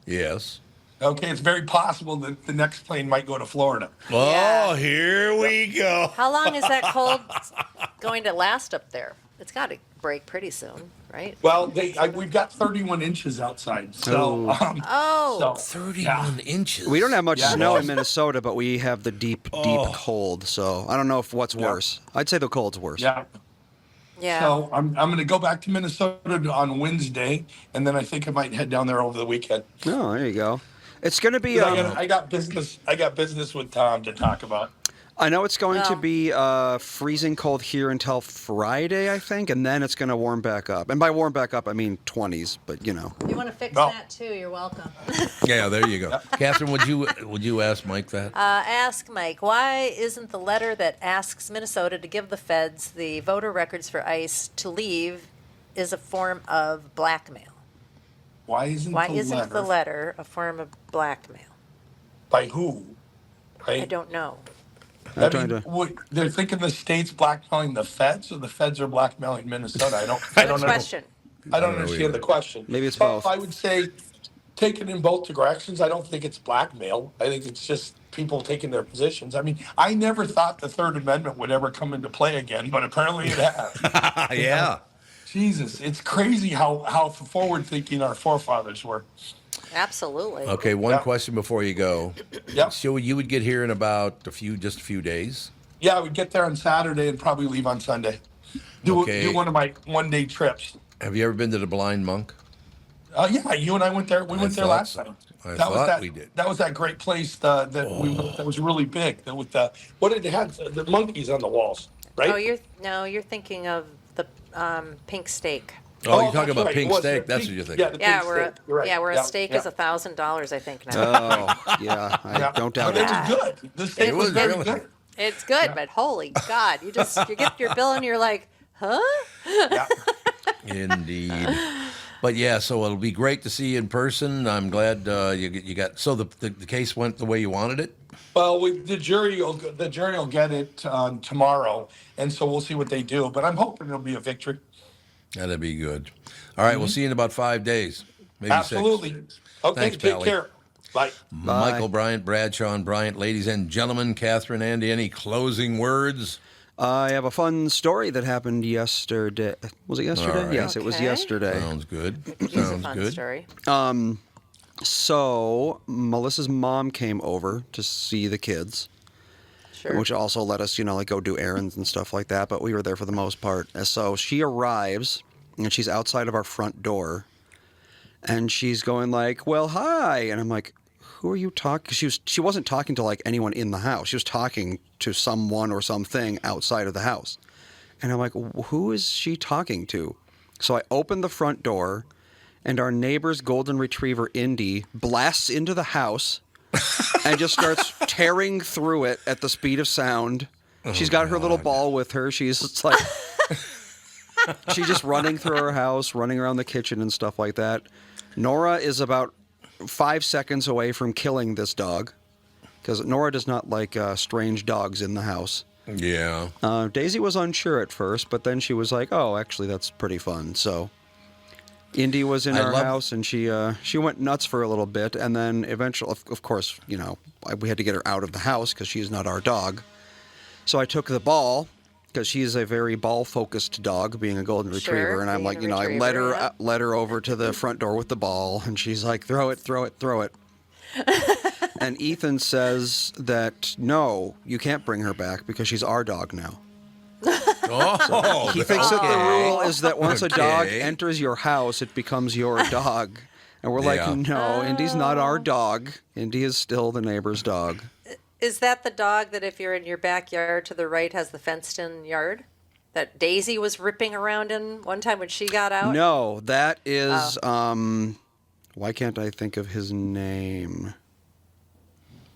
[SPEAKER 1] Yes.
[SPEAKER 8] Okay, it's very possible that the next plane might go to Florida.
[SPEAKER 1] Oh,
[SPEAKER 2] Yeah.
[SPEAKER 1] here we go.
[SPEAKER 2] How long is that cold going to last up there? It's got to break pretty soon, right?
[SPEAKER 8] Well, we've got 31 inches outside. So,
[SPEAKER 2] Oh.
[SPEAKER 1] 31 inches.
[SPEAKER 3] We don't have much
[SPEAKER 8] Yeah.
[SPEAKER 3] snow in Minnesota, but we have the deep cold. So I don't know if what's worse. I'd say the cold's worse.
[SPEAKER 8] yeah.
[SPEAKER 2] Yeah.
[SPEAKER 8] So I'm going to go back to Minnesota on Wednesday, and then I think I might head down there over the weekend.
[SPEAKER 3] Oh, there you go. It's going to be.
[SPEAKER 8] I got business. I got business with Tom to talk about.
[SPEAKER 3] I know it's going to
[SPEAKER 2] Well-
[SPEAKER 3] be freezing cold here until Friday, I think, and then it's going to warm back up. And by warm back up, I mean 20s, but you know.
[SPEAKER 2] If you want to fix
[SPEAKER 8] No.
[SPEAKER 2] that too, you're welcome.
[SPEAKER 1] Yeah, there you go. Catherine, would you ask Mike that?
[SPEAKER 2] Ask Mike, why isn't the letter that asks Minnesota to give the feds the voter records for ICE to leave is a form of blackmail?
[SPEAKER 8] Why isn't
[SPEAKER 2] the letter a form of blackmail?
[SPEAKER 8] by who? Right?
[SPEAKER 2] I don't know.
[SPEAKER 3] I'm trying to-
[SPEAKER 8] They're thinking the state's blackmailing the feds, or the feds are blackmailing Minnesota. I don't
[SPEAKER 2] Good
[SPEAKER 8] know.
[SPEAKER 2] question.
[SPEAKER 8] I don't
[SPEAKER 1] know either.
[SPEAKER 8] understand the question.
[SPEAKER 3] Maybe it's
[SPEAKER 8] But
[SPEAKER 3] both.
[SPEAKER 8] I would say, take it in both directions. I don't think it's blackmail. I think it's just people taking their positions. I mean, I never thought the Third Amendment would ever come into play again, but apparently it has.
[SPEAKER 1] Yeah.
[SPEAKER 8] Jesus, it's crazy how forward thinking our forefathers were.
[SPEAKER 2] Absolutely.
[SPEAKER 1] Okay, one
[SPEAKER 8] Yeah.
[SPEAKER 1] question before you go.
[SPEAKER 8] Yep.
[SPEAKER 1] So you would get here in about just a few days.
[SPEAKER 8] Yeah, I would get there on Saturday and probably leave on Sunday. Do one of my one-day trips.
[SPEAKER 1] Have you ever been to the Blind Monk?
[SPEAKER 8] Yeah, you and I went there. We went there
[SPEAKER 1] thought
[SPEAKER 8] last
[SPEAKER 1] so.
[SPEAKER 8] time.
[SPEAKER 1] I
[SPEAKER 8] That was
[SPEAKER 1] thought
[SPEAKER 8] that.
[SPEAKER 1] we did.
[SPEAKER 8] That was that great place that was really big. That with the what did it have? The monkeys on the walls, right?
[SPEAKER 2] Oh, you're thinking of the pink steak.
[SPEAKER 1] Oh, you're
[SPEAKER 8] that's
[SPEAKER 1] talking about
[SPEAKER 8] right.
[SPEAKER 1] pink
[SPEAKER 8] It was
[SPEAKER 1] steak.
[SPEAKER 8] the
[SPEAKER 1] That's
[SPEAKER 8] pink-
[SPEAKER 1] what you're thinking.
[SPEAKER 8] Yeah, the
[SPEAKER 2] Yeah,
[SPEAKER 8] pink
[SPEAKER 2] where
[SPEAKER 8] steak. You're right.
[SPEAKER 2] a
[SPEAKER 8] Yeah,
[SPEAKER 2] steak
[SPEAKER 8] yeah.
[SPEAKER 2] is $1,000, I think now.
[SPEAKER 3] Oh, yeah, I don't doubt
[SPEAKER 8] But it
[SPEAKER 3] it.
[SPEAKER 8] was good. The steak
[SPEAKER 1] It
[SPEAKER 8] was
[SPEAKER 1] was
[SPEAKER 8] very
[SPEAKER 1] really
[SPEAKER 8] good.
[SPEAKER 2] It's good, but holy God, you get your bill and you're like, huh?
[SPEAKER 8] Yeah.
[SPEAKER 1] Indeed. But yeah, so it'll be great to see you in person. I'm glad you got. So the case went the way you wanted it.
[SPEAKER 8] Well, the jury will get it tomorrow, and so we'll see what they do. But I'm hoping it'll be a victory.
[SPEAKER 1] That'd be good. All right, we'll see you in about 5 days, maybe
[SPEAKER 8] Absolutely.
[SPEAKER 1] 6.
[SPEAKER 8] Okay,
[SPEAKER 1] Thanks,
[SPEAKER 8] take
[SPEAKER 1] Pally.
[SPEAKER 8] care. Bye.
[SPEAKER 1] Michael Bryant, Bradshaw and Bryant, ladies and gentlemen, Catherine, Andy, any closing words?
[SPEAKER 3] I have a fun story that happened yesterday. Was it yesterday?
[SPEAKER 1] All right.
[SPEAKER 3] Yes, it was
[SPEAKER 2] Okay.
[SPEAKER 3] yesterday.
[SPEAKER 1] Sounds good.
[SPEAKER 2] It's a
[SPEAKER 1] Sounds
[SPEAKER 2] fun
[SPEAKER 1] good.
[SPEAKER 2] story.
[SPEAKER 3] So Melissa's mom came over to see the kids,
[SPEAKER 2] Sure.
[SPEAKER 3] which also let us, like go do errands and stuff like that. But we were there for the most part. And so she arrives, and she's outside of our front door, and she's going like, "Well, hi," and I'm like, "Who are you talking?" She wasn't talking to like anyone in the house. She was talking to someone or something outside of the house, and I'm like, "Who is she talking to?" So I open the front door, and our neighbor's golden retriever Indy blasts into the house and just starts tearing through it at the speed of sound. She's got her little ball with her. She's just like, she's just running through her house, running around the kitchen and stuff like that. Nora is about 5 seconds away from killing this dog because Nora does not like strange dogs in the house.
[SPEAKER 1] Yeah.
[SPEAKER 3] Daisy was unsure at first, but then she was like, "Oh, actually, that's pretty fun." So Indy was in
[SPEAKER 1] I
[SPEAKER 3] our
[SPEAKER 1] love-
[SPEAKER 3] house, and she went nuts for a little bit, and then eventually, of course, we had to get her out of the house because she's not our dog. So I took the ball because she's a very ball-focused dog, being a golden
[SPEAKER 2] Sure,
[SPEAKER 3] retriever, and I'm
[SPEAKER 2] being
[SPEAKER 3] like,
[SPEAKER 2] a
[SPEAKER 3] I let her
[SPEAKER 2] retriever, yeah.
[SPEAKER 3] let her over to the front door with the ball, and she's like, "Throw it, throw it, throw it." And Ethan says that no, you can't bring her back because she's our dog now.
[SPEAKER 1] Oh,
[SPEAKER 3] He thinks that the rule is that once a dog
[SPEAKER 1] Okay.
[SPEAKER 3] enters your house, it becomes your dog. And we're like,
[SPEAKER 1] Yeah.
[SPEAKER 3] no, Indy's not our dog. Indy is still the neighbor's dog.
[SPEAKER 2] Is that the dog that if you're in your backyard to the right has the fenced-in yard that Daisy was ripping around in one time when she got out?
[SPEAKER 3] No, that is, why can't I think of his name?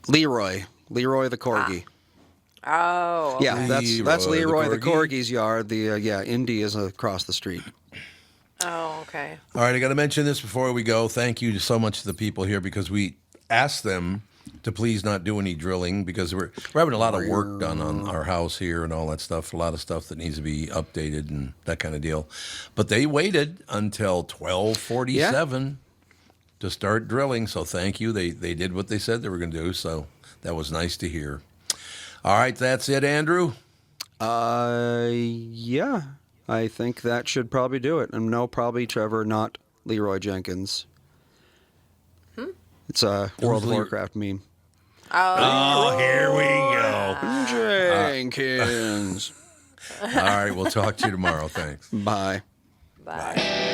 [SPEAKER 3] Leroy the Corgi.
[SPEAKER 2] Oh.
[SPEAKER 3] Yeah, that's
[SPEAKER 1] Leroy
[SPEAKER 3] Leroy
[SPEAKER 1] the
[SPEAKER 3] the
[SPEAKER 1] Corgi?
[SPEAKER 3] Corgi's yard. Indy is across the street.
[SPEAKER 2] Oh, okay.
[SPEAKER 1] All right, I got to mention this before we go. Thank you so much to the people here because we asked them to please not do any drilling because we're having a lot of work done on our house here and all that stuff. A lot of stuff that needs to be updated and that kind of deal. But they waited until 12:47 to start drilling. So thank you. They did what they said they were going to do. So that was nice to hear. All right, that's it, Andrew.
[SPEAKER 3] Yeah, I think that should probably do it. And no, probably Trevor, not Leroy Jenkins. It's a World of Warcraft meme.
[SPEAKER 1] Oh, here we go.
[SPEAKER 3] Jenkins.
[SPEAKER 1] All right, we'll talk to you tomorrow. Thanks.
[SPEAKER 3] Bye.
[SPEAKER 2] Bye.